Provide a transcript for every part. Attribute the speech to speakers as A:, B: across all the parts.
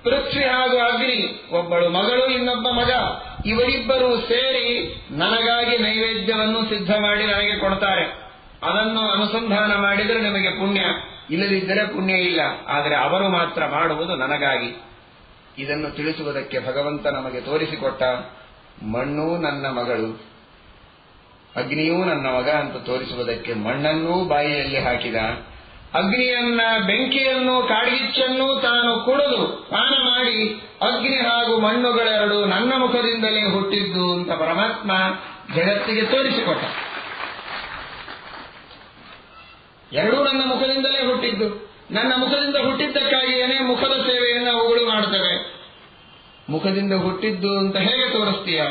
A: ಪೃಥ್ವಿ ಹಾಗೂ ಅಗ್ನಿ, ಒಬ್ಬಳು ಮಗಳು ಇನ್ನೊಬ್ಬ ಮಗ, ಇವರಿಬ್ಬರೂ ಸೇರಿ ನನಗಾಗಿ ನೈವೇದ್ಯವನ್ನು ಸಿದ್ಧ ಮಾಡಿ ನನಗೆ ಕೊಡ್ತಾರೆ. ಅದನ್ನು ಅನುಸಂಧಾನ ಮಾಡಿದರೆ ನಿಮಗೆ ಪುಣ್ಯ, ಇಲ್ಲದಿದ್ದರೆ ಪುಣ್ಯ ಇಲ್ಲ. ಆದರೆ ಅವರು ಮಾತ್ರ ಮಾಡುವುದು ನನಗಾಗಿ. ಇದನ್ನು ತಿಳಿಸುವುದಕ್ಕೆ ಭಗವಂತ ನಮಗೆ ತೋರಿಸಿಕೊಟ್ಟ. ಮಣ್ಣು ನನ್ನ ಮಗಳು, ಅಗ್ನಿಯೂ ನನ್ನ ಮಗ ಅಂತ ತೋರಿಸುವುದಕ್ಕೆ ಮಣ್ಣನ್ನೂ ಬಾಯಿಯಲ್ಲಿ ಹಾಕಿದ. ಅಗ್ನಿಯನ್ನ, ಬೆಂಕಿಯನ್ನು, ಕಾಡ್ಗಿಚ್ಚನ್ನು ತಾನು ಕುಡಿದು ಪಾನ ಮಾಡಿ ಅಗ್ನಿ ಹಾಗೂ ಮಣ್ಣುಗಳೆರಡು ನನ್ನ ಮುಖದಿಂದಲೇ ಹುಟ್ಟಿದ್ದು ಅಂತ ಪರಮಾತ್ಮ ಜಗತ್ತಿಗೆ ತೋರಿಸಿಕೊಟ್ಟ. ಎರಡೂ ನನ್ನ ಮುಖದಿಂದಲೇ ಹುಟ್ಟಿದ್ದು. ನನ್ನ ಮುಖದಿಂದ ಹುಟ್ಟಿದ್ದಕ್ಕಾಗಿಯೇ ಮುಖದ ಸೇವೆಯನ್ನು ಅವುಗಳು ಮಾಡ್ತವೆ. ಮುಖದಿಂದ ಹುಟ್ಟಿದ್ದು ಅಂತ ಹೇಗೆ ತೋರಿಸ್ತೀಯ?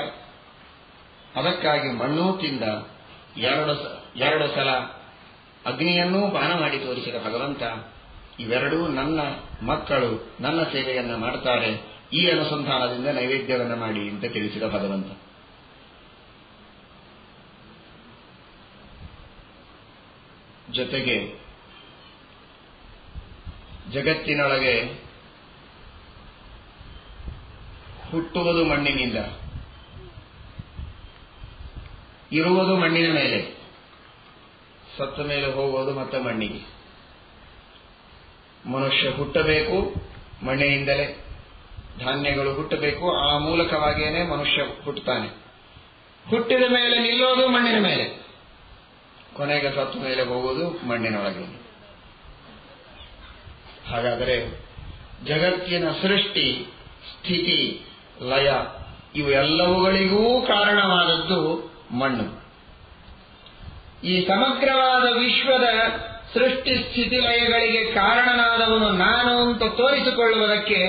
A: ಅದಕ್ಕಾಗಿ ಮಣ್ಣೂ ತಿಂದ. ಎರಡು ಸಲ ಅಗ್ನಿಯನ್ನೂ ಪಾನ ಮಾಡಿ ತೋರಿಸಿದ ಭಗವಂತ. ಇವೆರಡೂ ನನ್ನ ಮಕ್ಕಳು, ನನ್ನ ಸೇವೆಯನ್ನ ಮಾಡ್ತಾರೆ, ಈ ಅನುಸಂಧಾನದಿಂದ ನೈವೇದ್ಯವನ್ನ ಮಾಡಿ ಅಂತ ತಿಳಿಸಿದ ಭಗವಂತ. ಜೊತೆಗೆ ಜಗತ್ತಿನೊಳಗೆ ಹುಟ್ಟುವುದು ಮಣ್ಣಿನಿಂದ, ಇರುವುದು ಮಣ್ಣಿನ ಮೇಲೆ, ಸತ್ತ ಮೇಲೆ ಹೋಗುವುದು ಮತ್ತೆ ಮಣ್ಣಿಗೆ. ಮನುಷ್ಯ ಹುಟ್ಟಬೇಕು ಮಣ್ಣಿನಿಂದಲೇ, ಧಾನ್ಯಗಳು ಹುಟ್ಟಬೇಕು, ಆ ಮೂಲಕವಾಗಿಯೇ ಮನುಷ್ಯ ಹುಟ್ಟುತ್ತಾನೆ. ಹುಟ್ಟಿದ ಮೇಲೆ ನಿಲ್ಲೋದು ಮಣ್ಣಿನ ಮೇಲೆ, ಕೊನೆಗೆ ಸತ್ತ ಮೇಲೆ ಹೋಗುವುದು ಮಣ್ಣಿನೊಳಗೆ. ಹಾಗಾದರೆ ಜಗತ್ತಿನ ಸೃಷ್ಟಿ, ಸ್ಥಿತಿ, ಲಯ ಇವು ಎಲ್ಲವುಗಳಿಗೂ ಕಾರಣವಾದದ್ದು ಮಣ್ಣು. ಈ ಸಮಗ್ರವಾದ ವಿಶ್ವದ ಸೃಷ್ಟಿ ಸ್ಥಿತಿ ಲಯಗಳಿಗೆ ಕಾರಣನಾದವನು ನಾನು ಅಂತ ತೋರಿಸಿಕೊಳ್ಳುವುದಕ್ಕೆ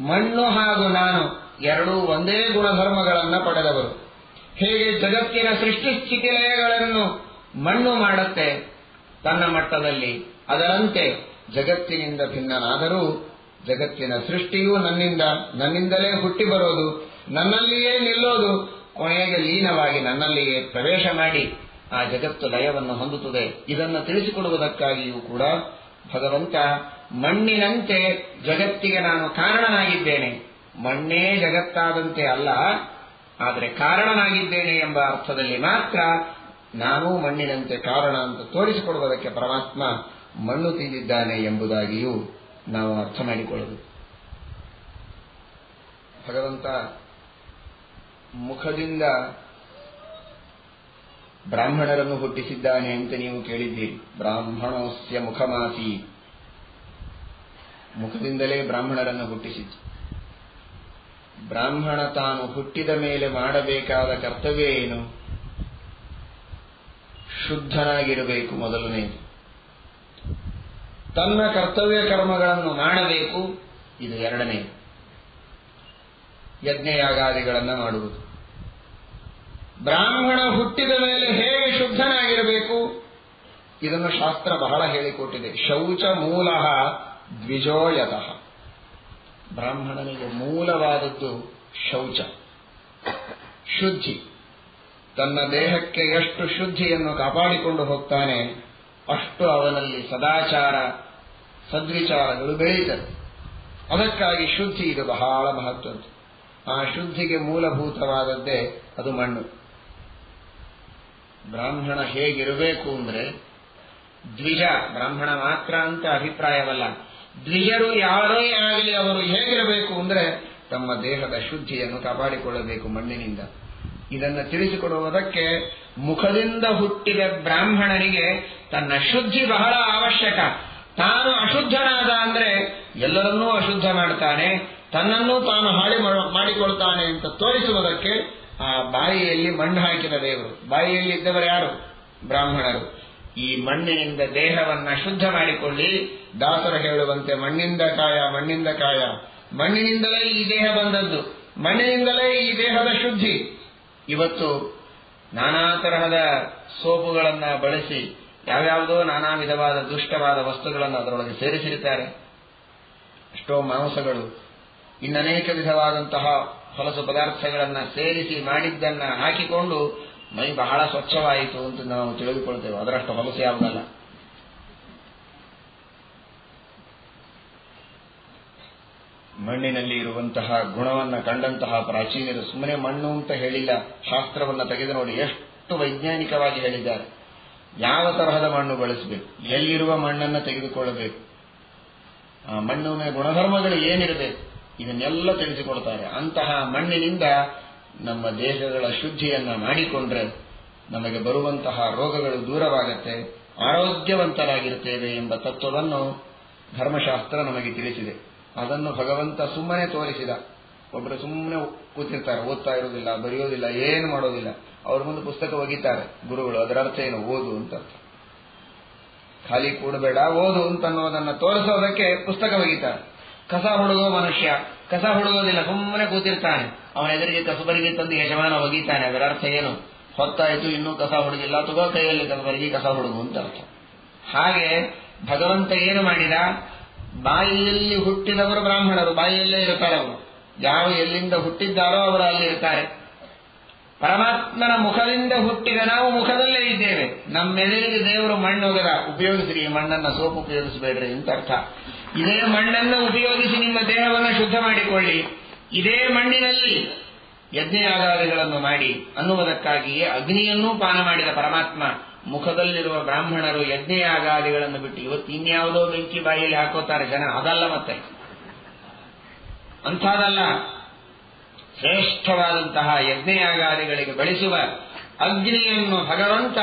A: ಮಣ್ಣು ಹಾಗೂ ನಾನು ಎರಡೂ ಒಂದೇ ಗುಣಧರ್ಮಗಳನ್ನು ಪಡೆದವರು. ಹೇಗೆ ಜಗತ್ತಿನ ಸೃಷ್ಟಿ ಸ್ಥಿತಿ ಲಯಗಳನ್ನು ಮಣ್ಣು ಮಾಡುತ್ತೆ ತನ್ನ ಮಟ್ಟದಲ್ಲಿ, ಅದರಂತೆ ಜಗತ್ತಿನಿಂದ ಭಿನ್ನನಾದರೂ ಜಗತ್ತಿನ ಸೃಷ್ಟಿಯೂ ನನ್ನಿಂದಲೇ ಹುಟ್ಟಿ ಬರೋದು, ನನ್ನಲ್ಲಿಯೇ ನಿಲ್ಲೋದು, ಕೊನೆಗೆ ಲೀನವಾಗಿ ನನ್ನಲ್ಲಿಯೇ ಪ್ರವೇಶ ಮಾಡಿ ಆ ಜಗತ್ತು ಲಯವನ್ನು ಹೊಂದುತ್ತದೆ. ಇದನ್ನು ತಿಳಿಸಿಕೊಡುವುದಕ್ಕಾಗಿಯೂ ಕೂಡ ಭಗವಂತ ಮಣ್ಣಿನಂತೆ ಜಗತ್ತಿಗೆ ನಾನು ಕಾರಣನಾಗಿದ್ದೇನೆ, ಮಣ್ಣೇ ಜಗತ್ತಾದಂತೆ ಅಲ್ಲ, ಆದರೆ ಕಾರಣನಾಗಿದ್ದೇನೆ ಎಂಬ ಅರ್ಥದಲ್ಲಿ ಮಾತ್ರ ನಾನೂ ಮಣ್ಣಿನಂತೆ ಕಾರಣ ಅಂತ ತೋರಿಸಿಕೊಡುವುದಕ್ಕೆ ಪರಮಾತ್ಮ ಮಣ್ಣು ತಿಂದಿದ್ದಾನೆ ಎಂಬುದಾಗಿಯೂ ನಾವು ಅರ್ಥ ಮಾಡಿಕೊಳ್ಳಬೇಕು. ಭಗವಂತ ಮುಖದಿಂದ ಬ್ರಾಹ್ಮಣರನ್ನು ಹುಟ್ಟಿಸಿದ್ದಾನೆ ಅಂತ ನೀವು ಕೇಳಿದ್ದೀರಿ. ಬ್ರಾಹ್ಮಣೋಸ್ಯ ಮುಖಮಾಸಿ, ಮುಖದಿಂದಲೇ ಬ್ರಾಹ್ಮಣರನ್ನು ಹುಟ್ಟಿಸಿದ್ದು. ಬ್ರಾಹ್ಮಣ ತಾನು ಹುಟ್ಟಿದ ಮೇಲೆ ಮಾಡಬೇಕಾದ ಕರ್ತವ್ಯ ಏನು? ಶುದ್ಧನಾಗಿರಬೇಕು ಮೊದಲನೇದು. ತನ್ನ ಕರ್ತವ್ಯ ಕರ್ಮಗಳನ್ನು ಮಾಡಬೇಕು, ಇದು ಎರಡನೇದು. ಯಜ್ಞಯಾಗಾದಿಗಳನ್ನು ಮಾಡುವುದು. ಬ್ರಾಹ್ಮಣ ಹುಟ್ಟಿದ ಮೇಲೆ ಹೇಗೆ ಶುದ್ಧನಾಗಿರಬೇಕು ಇದನ್ನು ಶಾಸ್ತ್ರ ಬಹಳ ಹೇಳಿಕೊಟ್ಟಿದೆ. ಶೌಚ ಮೂಲ ದ್ವಿಜೋಯತಃ. ಬ್ರಾಹ್ಮಣನಿಗೆ ಮೂಲವಾದದ್ದು ಶೌಚ, ಶುದ್ಧಿ. ತನ್ನ ದೇಹಕ್ಕೆ ಎಷ್ಟು ಶುದ್ಧಿಯನ್ನು ಕಾಪಾಡಿಕೊಂಡು ಹೋಗ್ತಾನೆ ಅಷ್ಟು ಅವನಲ್ಲಿ ಸದಾಚಾರ ಸದ್ವಿಚಾರಗಳು ಬೆಳೀತದೆ. ಅದಕ್ಕಾಗಿ ಶುದ್ಧಿ ಇದು ಬಹಳ ಮಹತ್ವದ್ದು. ಆ ಶುದ್ಧಿಗೆ ಮೂಲಭೂತವಾದದ್ದೇ ಅದು ಮಣ್ಣು. ಬ್ರಾಹ್ಮಣ ಹೇಗಿರಬೇಕು ಅಂದ್ರೆ ದ್ವಿಜ, ಬ್ರಾಹ್ಮಣ ಮಾತ್ರ ಅಂತ ಅಭಿಪ್ರಾಯವಲ್ಲ, ದ್ವಿಜರು ಯಾರೇ ಆಗಲಿ ಅವರು ಹೇಗಿರಬೇಕು ಅಂದ್ರೆ ತಮ್ಮ ದೇಹದ ಶುದ್ಧಿಯನ್ನು ಕಾಪಾಡಿಕೊಳ್ಳಬೇಕು ಮಣ್ಣಿನಿಂದ. ಇದನ್ನು ತಿಳಿಸಿಕೊಡುವುದಕ್ಕೆ ಮುಖದಿಂದ ಹುಟ್ಟಿದ ಬ್ರಾಹ್ಮಣನಿಗೆ ತನ್ನ ಶುದ್ಧಿ ಬಹಳ ಅವಶ್ಯಕ. ತಾನು ಅಶುದ್ಧನಾದ ಅಂದ್ರೆ ಎಲ್ಲರನ್ನೂ ಅಶುದ್ಧ ಮಾಡ್ತಾನೆ, ತನ್ನನ್ನೂ ತಾನು ಹಾಳಿ ಮಾಡಿಕೊಳ್ತಾನೆ ಅಂತ ತೋರಿಸುವುದಕ್ಕೆ ಆ ಬಾಯಿಯಲ್ಲಿ ಮಣ್ಣು ಹಾಕಿದ ದೇವರು. ಬಾಯಿಯಲ್ಲಿ ಇದ್ದವರು ಯಾರು? ಬ್ರಾಹ್ಮಣರು. ಈ ಮಣ್ಣಿನಿಂದ ದೇಹವನ್ನ ಶುದ್ಧ ಮಾಡಿಕೊಳ್ಳಿ. ದಾಸರು ಹೇಳುವಂತೆ ಮಣ್ಣಿಂದ ಕಾಯ, ಮಣ್ಣಿಂದ ಕಾಯ. ಮಣ್ಣಿನಿಂದಲೇ ಈ ದೇಹ ಬಂದದ್ದು, ಮಣ್ಣಿನಿಂದಲೇ ಈ ದೇಹದ ಶುದ್ಧಿ. ಇವತ್ತು ನಾನಾ ತರಹದ ಸೋಪುಗಳನ್ನ ಬಳಸಿ ಯಾವ್ಯಾವುದೋ ನಾನಾ ವಿಧವಾದ ದುಷ್ಟವಾದ ವಸ್ತುಗಳನ್ನು ಅದರೊಳಗೆ ಸೇರಿಸಿರುತ್ತಾರೆ. ಎಷ್ಟೋ ಮಾಂಸಗಳು, ಇನ್ನನೇಕ ವಿಧವಾದಂತಹ ಹೊಲಸು ಪದಾರ್ಥಗಳನ್ನ ಸೇರಿಸಿ ಮಾಡಿದ್ದನ್ನ ಹಾಕಿಕೊಂಡು ಮೈ ಬಹಳ ಸ್ವಚ್ಛವಾಯಿತು ಅಂತ ನಾವು ತಿಳಿದುಕೊಳ್ತೇವೆ. ಅದರಷ್ಟು ಹೊಲಸು ಯಾವುದಲ್ಲ. ಮಣ್ಣಿನಲ್ಲಿ ಇರುವಂತಹ ಗುಣವನ್ನ ಕಂಡಂತಹ ಪ್ರಾಚೀನರು ಸುಮ್ಮನೆ ಮಣ್ಣು ಅಂತ ಹೇಳಿಲ್ಲ, ಶಾಸ್ತ್ರವನ್ನ ತೆಗೆದು ನೋಡಿ ಎಷ್ಟು ವೈಜ್ಞಾನಿಕವಾಗಿ ಹೇಳಿದ್ದಾರೆ. ಯಾವ ತರಹದ ಮಣ್ಣು ಬಳಸಬೇಕು, ಎಲ್ಲಿರುವ ಮಣ್ಣನ್ನು ತೆಗೆದುಕೊಳ್ಳಬೇಕು, ಆ ಮಣ್ಣಿನ ಗುಣಧರ್ಮಗಳು ಏನಿರಬೇಕು, ಇದನ್ನೆಲ್ಲ ತಿಳಿಸಿಕೊಡ್ತಾರೆ. ಅಂತಹ ಮಣ್ಣಿನಿಂದ ನಮ್ಮ ದೇಹಗಳ ಶುದ್ಧಿಯನ್ನ ಮಾಡಿಕೊಂಡ್ರೆ ನಮಗೆ ಬರುವಂತಹ ರೋಗಗಳು ದೂರವಾಗತ್ತೆ, ಆರೋಗ್ಯವಂತರಾಗಿರುತ್ತೇವೆ ಎಂಬ ತತ್ವವನ್ನು ಧರ್ಮಶಾಸ್ತ್ರ ನಮಗೆ ತಿಳಿಸಿದೆ. ಅದನ್ನು ಭಗವಂತ ಸುಮ್ಮನೆ ತೋರಿಸಿದ. ಒಬ್ಬರು ಸುಮ್ಮನೆ ಕೂತಿರ್ತಾರೆ, ಓದ್ತಾ ಇರೋದಿಲ್ಲ, ಬರೆಯೋದಿಲ್ಲ, ಏನು ಮಾಡೋದಿಲ್ಲ, ಅವ್ರ ಮುಂದೆ ಪುಸ್ತಕ ಒಗಿತಾರೆ ಗುರುಗಳು. ಅದರ ಅರ್ಥ ಏನು? ಓದು ಅಂತ ಅರ್ಥ. ಖಾಲಿ ಕೂಡಬೇಡ, ಓದು ಅಂತ ಅನ್ನೋದನ್ನ ತೋರಿಸೋದಕ್ಕೆ ಪುಸ್ತಕ ಒಗಿತಾರೆ. ಕಸ ಹುಡುಗೋ ಮನುಷ್ಯ ಕಸ ಹುಡುಗೋದಿಲ್ಲ, ಸುಮ್ಮನೆ ಕೂತಿರ್ತಾನೆ. ಅವನ ಎದುರಿಗೆ ಕಸಬರಿಗೆ ತಂದು ಯಜಮಾನ ಒಗಿತಾನೆ. ಅದರ ಅರ್ಥ ಏನು? ಹೊತ್ತಾಯಿತು, ಇನ್ನೂ ಕಸ ಹುಡುಗಿಲ್ಲ, ತಗೋ ಕೈಯಲ್ಲಿ ಕಸಬರಿಗೆ ಕಸ ಹುಡುಗು ಅಂತ ಅರ್ಥ. ಹಾಗೆ ಭಗವಂತ ಏನು ಮಾಡಿದ? ಬಾಯಿಯಲ್ಲಿ ಹುಟ್ಟಿದವರು ಬ್ರಾಹ್ಮಣರು, ಬಾಯಿಯಲ್ಲೇ ಇರ್ತಾರೆ ಅವರು. ಯಾವ ಎಲ್ಲಿಂದ ಹುಟ್ಟಿದ್ದಾರೋ ಅವರು ಅಲ್ಲಿ ಇರ್ತಾರೆ. ಪರಮಾತ್ಮನ ಮುಖದಿಂದ ಹುಟ್ಟಿದ ನಾವು ಮುಖದಲ್ಲೇ ಇದ್ದೇವೆ. ನಮ್ಮೆದುರಿಗೆ ದೇವರು ಮಣ್ಣೊಗದ, ಉಪಯೋಗಿಸ್ರಿ ಈ ಮಣ್ಣನ್ನ, ಸೋಪು ಉಪಯೋಗಿಸಬೇಡ್ರಿ ಅಂತ ಅರ್ಥ. ಇದೇ ಮಣ್ಣನ್ನು ಉಪಯೋಗಿಸಿ ನಿಮ್ಮ ದೇಹವನ್ನು ಶುದ್ಧ ಮಾಡಿಕೊಳ್ಳಿ. ಇದೇ ಮಣ್ಣಿನಲ್ಲಿ ಯಜ್ಞಯಾಗಾದಿಗಳನ್ನು ಮಾಡಿ ಅನ್ನುವುದಕ್ಕಾಗಿಯೇ ಅಗ್ನಿಯನ್ನೂ ಪಾನ ಮಾಡಿದ ಪರಮಾತ್ಮ ಮುಖದಲ್ಲಿರುವ ಬ್ರಾಹ್ಮಣರು ಯಜ್ಞಯಾಗಾದಿಗಳನ್ನು ಬಿಟ್ಟು ಇವತ್ತು ಇನ್ಯಾವುದೋ ಬೆಂಕಿ ಬಾಯಿಯಲ್ಲಿ ಹಾಕೋತಾರೆ ಜನ. ಅದಲ್ಲ, ಮತ್ತೆ ಅಂಥದಲ್ಲ. ಶ್ರೇಷ್ಠವಾದಂತಹ ಯಜ್ಞಯಾಗಾದಿಗಳಿಗೆ ಬಳಸುವ ಅಗ್ನಿಯನ್ನು ಭಗವಂತ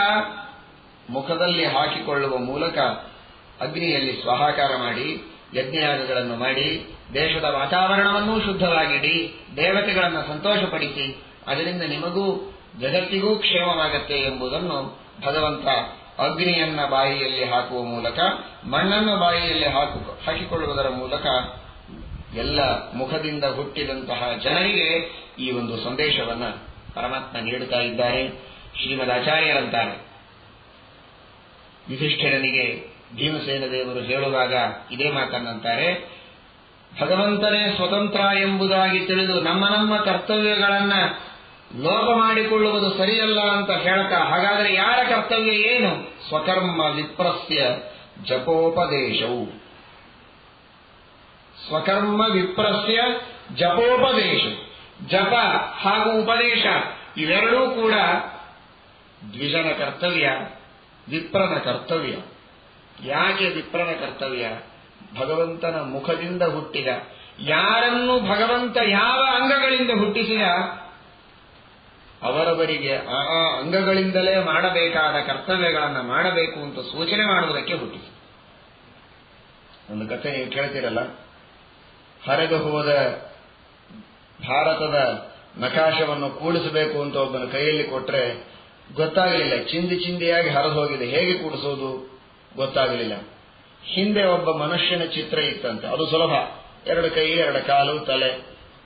A: ಮುಖದಲ್ಲಿ ಹಾಕಿಕೊಳ್ಳುವ ಮೂಲಕ ಅಗ್ನಿಯಲ್ಲಿ ಸ್ವಹಾಕಾರ ಮಾಡಿ ಯಜ್ಞಯಾಗಗಳನ್ನು ಮಾಡಿ ದೇಶದ ವಾತಾವರಣವನ್ನೂ ಶುದ್ಧವಾಗಿಡಿ, ದೇವತೆಗಳನ್ನು ಸಂತೋಷಪಡಿಸಿ, ಅದರಿಂದ ನಿಮಗೂ ಜಗತ್ತಿಗೂ ಕ್ಷೇಮವಾಗತ್ತೆ ಎಂಬುದನ್ನು ಭಗವಂತ ಅಗ್ನಿಯನ್ನ ಬಾಯಿಯಲ್ಲಿ ಹಾಕುವ ಮೂಲಕ, ಮಣ್ಣನ್ನು ಬಾಯಿಯಲ್ಲಿ ಹಾಕಿಕೊಳ್ಳುವುದರ ಮೂಲಕ ಎಲ್ಲ ಮುಖದಿಂದ ಹುಟ್ಟಿದಂತಹ ಜನರಿಗೆ ಈ ಒಂದು ಸಂದೇಶವನ್ನ ಪರಮಾತ್ಮ ನೀಡುತ್ತಾ ಇದ್ದಾರೆ. ಶ್ರೀಮದ್ ಆಚಾರ್ಯರಂತಾರೆ, ಯುಧಿಷ್ಠಿರನಿಗೆ ಭೀಮಸೇನ ದೇವರು ಹೇಳುವಾಗ ಇದೇ ಮಾತನ್ನಂತಾರೆ, ಭಗವಂತನೇ ಸ್ವತಂತ್ರ ಎಂಬುದಾಗಿ ತಿಳಿದು ನಮ್ಮ ಕರ್ತವ್ಯಗಳನ್ನ ಲೋಪ ಮಾಡಿಕೊಳ್ಳುವುದು ಸರಿಯಲ್ಲ ಅಂತ ಹೇಳ್ತಾ, ಹಾಗಾದರೆ ಯಾರ ಕರ್ತವ್ಯ ಏನು? ಸ್ವಕರ್ಮ ವಿಪ್ರಸ್ಯ ಜಪೋಪದೇಶವು. ಸ್ವಕರ್ಮ ವಿಪ್ರಸ್ಯ ಜಪೋಪದೇಶ. ಜಪ ಹಾಗೂ ಉಪದೇಶ ಇವೆರಡೂ ಕೂಡ ದ್ವಿಜನ ಕರ್ತವ್ಯ, ವಿಪ್ರನ ಕರ್ತವ್ಯ. ಯಾಕೆ ವಿಪ್ರನ ಕರ್ತವ್ಯ? ಭಗವಂತನ ಮುಖದಿಂದ ಹುಟ್ಟಿದ, ಯಾರನ್ನು ಭಗವಂತ ಯಾವ ಅಂಗಗಳಿಂದ ಹುಟ್ಟಿಸಿದ ಅವರವರಿಗೆ ಆ ಅಂಗಗಳಿಂದಲೇ ಮಾಡಬೇಕಾದ ಕರ್ತವ್ಯಗಳನ್ನು ಮಾಡಬೇಕು ಅಂತ ಸೂಚನೆ ಮಾಡುವುದಕ್ಕೆ ಹುಟ್ಟಿಸಿ. ಒಂದು ಕಥೆ ನೀವು ಕೇಳ್ತೀರಲ್ಲ, ಹರಗ ಹೋದ ಭಾರತದ ನಕಾಶವನ್ನು ಕೂಡಿಸಬೇಕು ಅಂತ ಒಬ್ಬನ ಕೈಯಲ್ಲಿ ಕೊಟ್ರೆ ಗೊತ್ತಾಗಲಿಲ್ಲ, ಚಿಂದಿ ಚಿಂದಿಯಾಗಿ ಹರಿದು ಹೋಗಿದೆ, ಹೇಗೆ ಕೂಡಿಸೋದು ಗೊತ್ತಾಗಲಿಲ್ಲ. ಹಿಂದೆ ಒಬ್ಬ ಮನುಷ್ಯನ ಚಿತ್ರ ಇತ್ತಂತೆ, ಅದು ಸುಲಭ, 2 ಕೈ 2 ಕಾಲು ತಲೆ,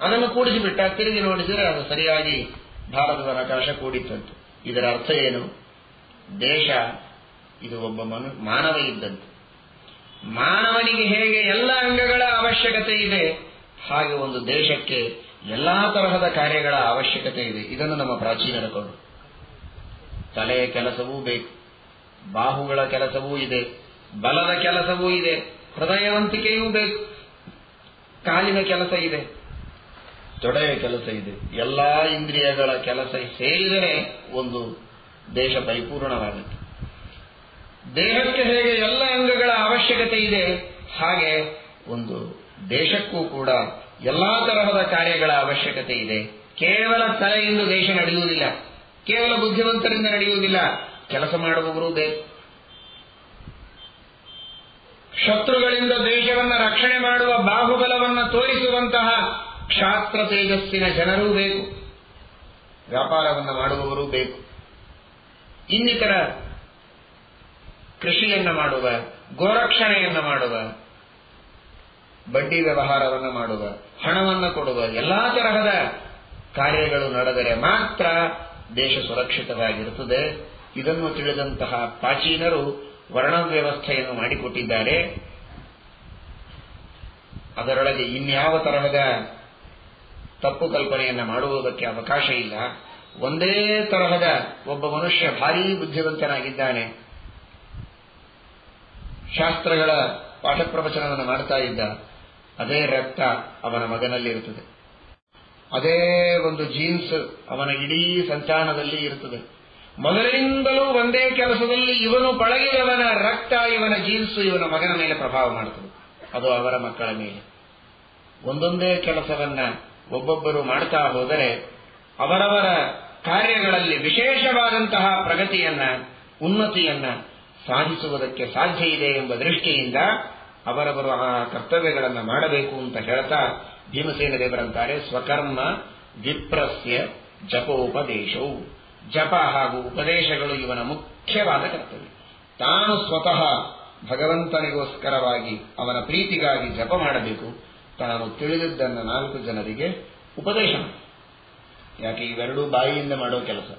A: ಅದನ್ನು ಕೂಡಿಸಿಬಿಟ್ಟ, ತಿರುಗಿ ನೋಡಿದರೆ ಅದು ಸರಿಯಾಗಿ ಭಾರತದ ನಕಾಶ ಕೂಡಿತ್ತಂತೆ. ಇದರ ಅರ್ಥ ಏನು? ದೇಶ ಇದು ಒಬ್ಬ ಮಾನವ ಇದ್ದಂತೆ. ಮಾನವನಿಗೆ ಹೇಗೆ ಎಲ್ಲ ಅಂಗಗಳ ಅವಶ್ಯಕತೆ ಇದೆ, ಹಾಗೆ ಒಂದು ದೇಶಕ್ಕೆ ಎಲ್ಲಾ ತರಹದ ಕಾರ್ಯಗಳ ಅವಶ್ಯಕತೆ ಇದೆ. ಇದನ್ನು ನಮ್ಮ ಪ್ರಾಚೀನರ ಕೊಂಡು. ತಲೆಯ ಕೆಲಸವೂ ಬೇಕು, ಬಾಹುಗಳ ಕೆಲಸವೂ ಇದೆ, ಬಲದ ಕೆಲಸವೂ ಇದೆ, ಹೃದಯವಂತಿಕೆಯೂ ಬೇಕು, ಕಾಲಿನ ಕೆಲಸ ಇದೆ, ತೊಡೆಯ ಕೆಲಸ ಇದೆ. ಎಲ್ಲಾ ಇಂದ್ರಿಯಗಳ ಕೆಲಸ ಸೇರಿದರೆ ಒಂದು ದೇಶ ಪರಿಪೂರ್ಣವಾಗುತ್ತೆ. ದೇಹಕ್ಕೆ ಹೇಗೆ ಎಲ್ಲ ಅಂಗಗಳ ಅವಶ್ಯಕತೆ ಇದೆ, ಹಾಗೆ ಒಂದು ದೇಶಕ್ಕೂ ಕೂಡ ಎಲ್ಲಾ ತರಹದ ಕಾರ್ಯಗಳ ಅವಶ್ಯಕತೆ ಇದೆ. ಕೇವಲ ತಲೆಯಿಂದ ದೇಶ ನಡೆಯುವುದಿಲ್ಲ, ಕೇವಲ ಬುದ್ಧಿವಂತರಿಂದ ನಡೆಯುವುದಿಲ್ಲ, ಕೆಲಸ ಮಾಡುವವರು ಬೇಕು. ಶತ್ರುಗಳಿಂದ ದೇಶವನ್ನು ರಕ್ಷಣೆ ಮಾಡುವ ಬಾಹುಬಲವನ್ನು ತೋರಿಸುವಂತಹ ಕ್ಷಾತ್ರ ತೇಜಸ್ಸಿನ ಜನರೂ ಬೇಕು, ವ್ಯಾಪಾರವನ್ನು ಮಾಡುವವರು ಬೇಕು, ಇನ್ನಿತರ ಕೃಷಿಯನ್ನ ಮಾಡುವ, ಗೋರಕ್ಷಣೆಯನ್ನು ಮಾಡುವ, ಬಡ್ಡಿ ವ್ಯವಹಾರವನ್ನು ಮಾಡುವ, ಹಣವನ್ನು ಕೊಡುವ ಎಲ್ಲಾ ತರಹದ ಕಾರ್ಯಗಳು ನಡೆದರೆ ಮಾತ್ರ ದೇಶ ಸುರಕ್ಷಿತವಾಗಿರುತ್ತದೆ. ಇದನ್ನು ತಿಳಿದಂತಹ ಪ್ರಾಚೀನರು ವರ್ಣ ವ್ಯವಸ್ಥೆಯನ್ನು ಮಾಡಿಕೊಟ್ಟಿದ್ದಾರೆ. ಅದರೊಳಗೆ ಇನ್ಯಾವ ತರಹದ ತಪ್ಪು ಕಲ್ಪನೆಯನ್ನ ಮಾಡುವುದಕ್ಕೆ ಅವಕಾಶ ಇಲ್ಲ. ಒಂದೇ ತರಹದ ಒಬ್ಬ ಮನುಷ್ಯ ಭಾರೀ ಬುದ್ಧಿವಂತನಾಗಿದ್ದಾನೆ, ಶಾಸ್ತ್ರಗಳ ಪಾಠ ಪ್ರವಚನವನ್ನು ಮಾಡ್ತಾ ಇದ್ದ. ಅದೇ ರಕ್ತ ಅವನ ಮಗನಲ್ಲಿರುತ್ತದೆ, ಅದೇ ಒಂದು ಜೀನ್ಸ್ ಅವನ ಇಡೀ ಸಂತಾನದಲ್ಲಿ ಇರುತ್ತದೆ. ಮೊದಲಿನಿಂದಲೂ ಒಂದೇ ಕೆಲಸದಲ್ಲಿ ಇವನು ಪಳಗಿದವನ ರಕ್ತ, ಇವನ ಜೀನ್ಸ್ ಇವನ ಮಗನ ಮೇಲೆ ಪ್ರಭಾವ ಮಾಡುತ್ತದೆ, ಅದು ಅವರ ಮಕ್ಕಳ ಮೇಲೆ. ಒಂದೊಂದೇ ಕೆಲಸವನ್ನ ಒಬ್ಬೊಬ್ಬರು ಮಾಡ್ತಾ ಹೋದರೆ ಅವರವರ ಕಾರ್ಯಗಳಲ್ಲಿ ವಿಶೇಷವಾದಂತಹ ಪ್ರಗತಿಯನ್ನ, ಉನ್ನತಿಯನ್ನ ಸಾಧಿಸುವುದಕ್ಕೆ ಸಾಧ್ಯ ಇದೆ ಎಂಬ ದೃಷ್ಟಿಯಿಂದ ಅವರವರು ಆ ಕರ್ತವ್ಯಗಳನ್ನು ಮಾಡಬೇಕು ಅಂತ ಹೇಳ್ತಾ ಭೀಮಸೇನ ದೇವರಂತಾರೆ, ಸ್ವಕರ್ಮ ವಿಪ್ರಸ್ಯ ಜಪೋಪದೇಶವು. ಜಪ ಹಾಗೂ ಉಪದೇಶಗಳು ಇವನ ಮುಖ್ಯವಾದ ಕರ್ತವ್ಯ. ತಾನು ಸ್ವತಃ ಭಗವಂತನಿಗೋಸ್ಕರವಾಗಿ ಅವನ ಪ್ರೀತಿಗಾಗಿ ಜಪ ಮಾಡಬೇಕು, ತಾನು ತಿಳಿದಿದ್ದನ್ನು 4 ಜನರಿಗೆ ಉಪದೇಶ ಮಾಡಿ. ಯಾಕೆ ಇವೆರಡೂ ಬಾಯಿಯಿಂದ ಮಾಡೋ ಕೆಲಸ.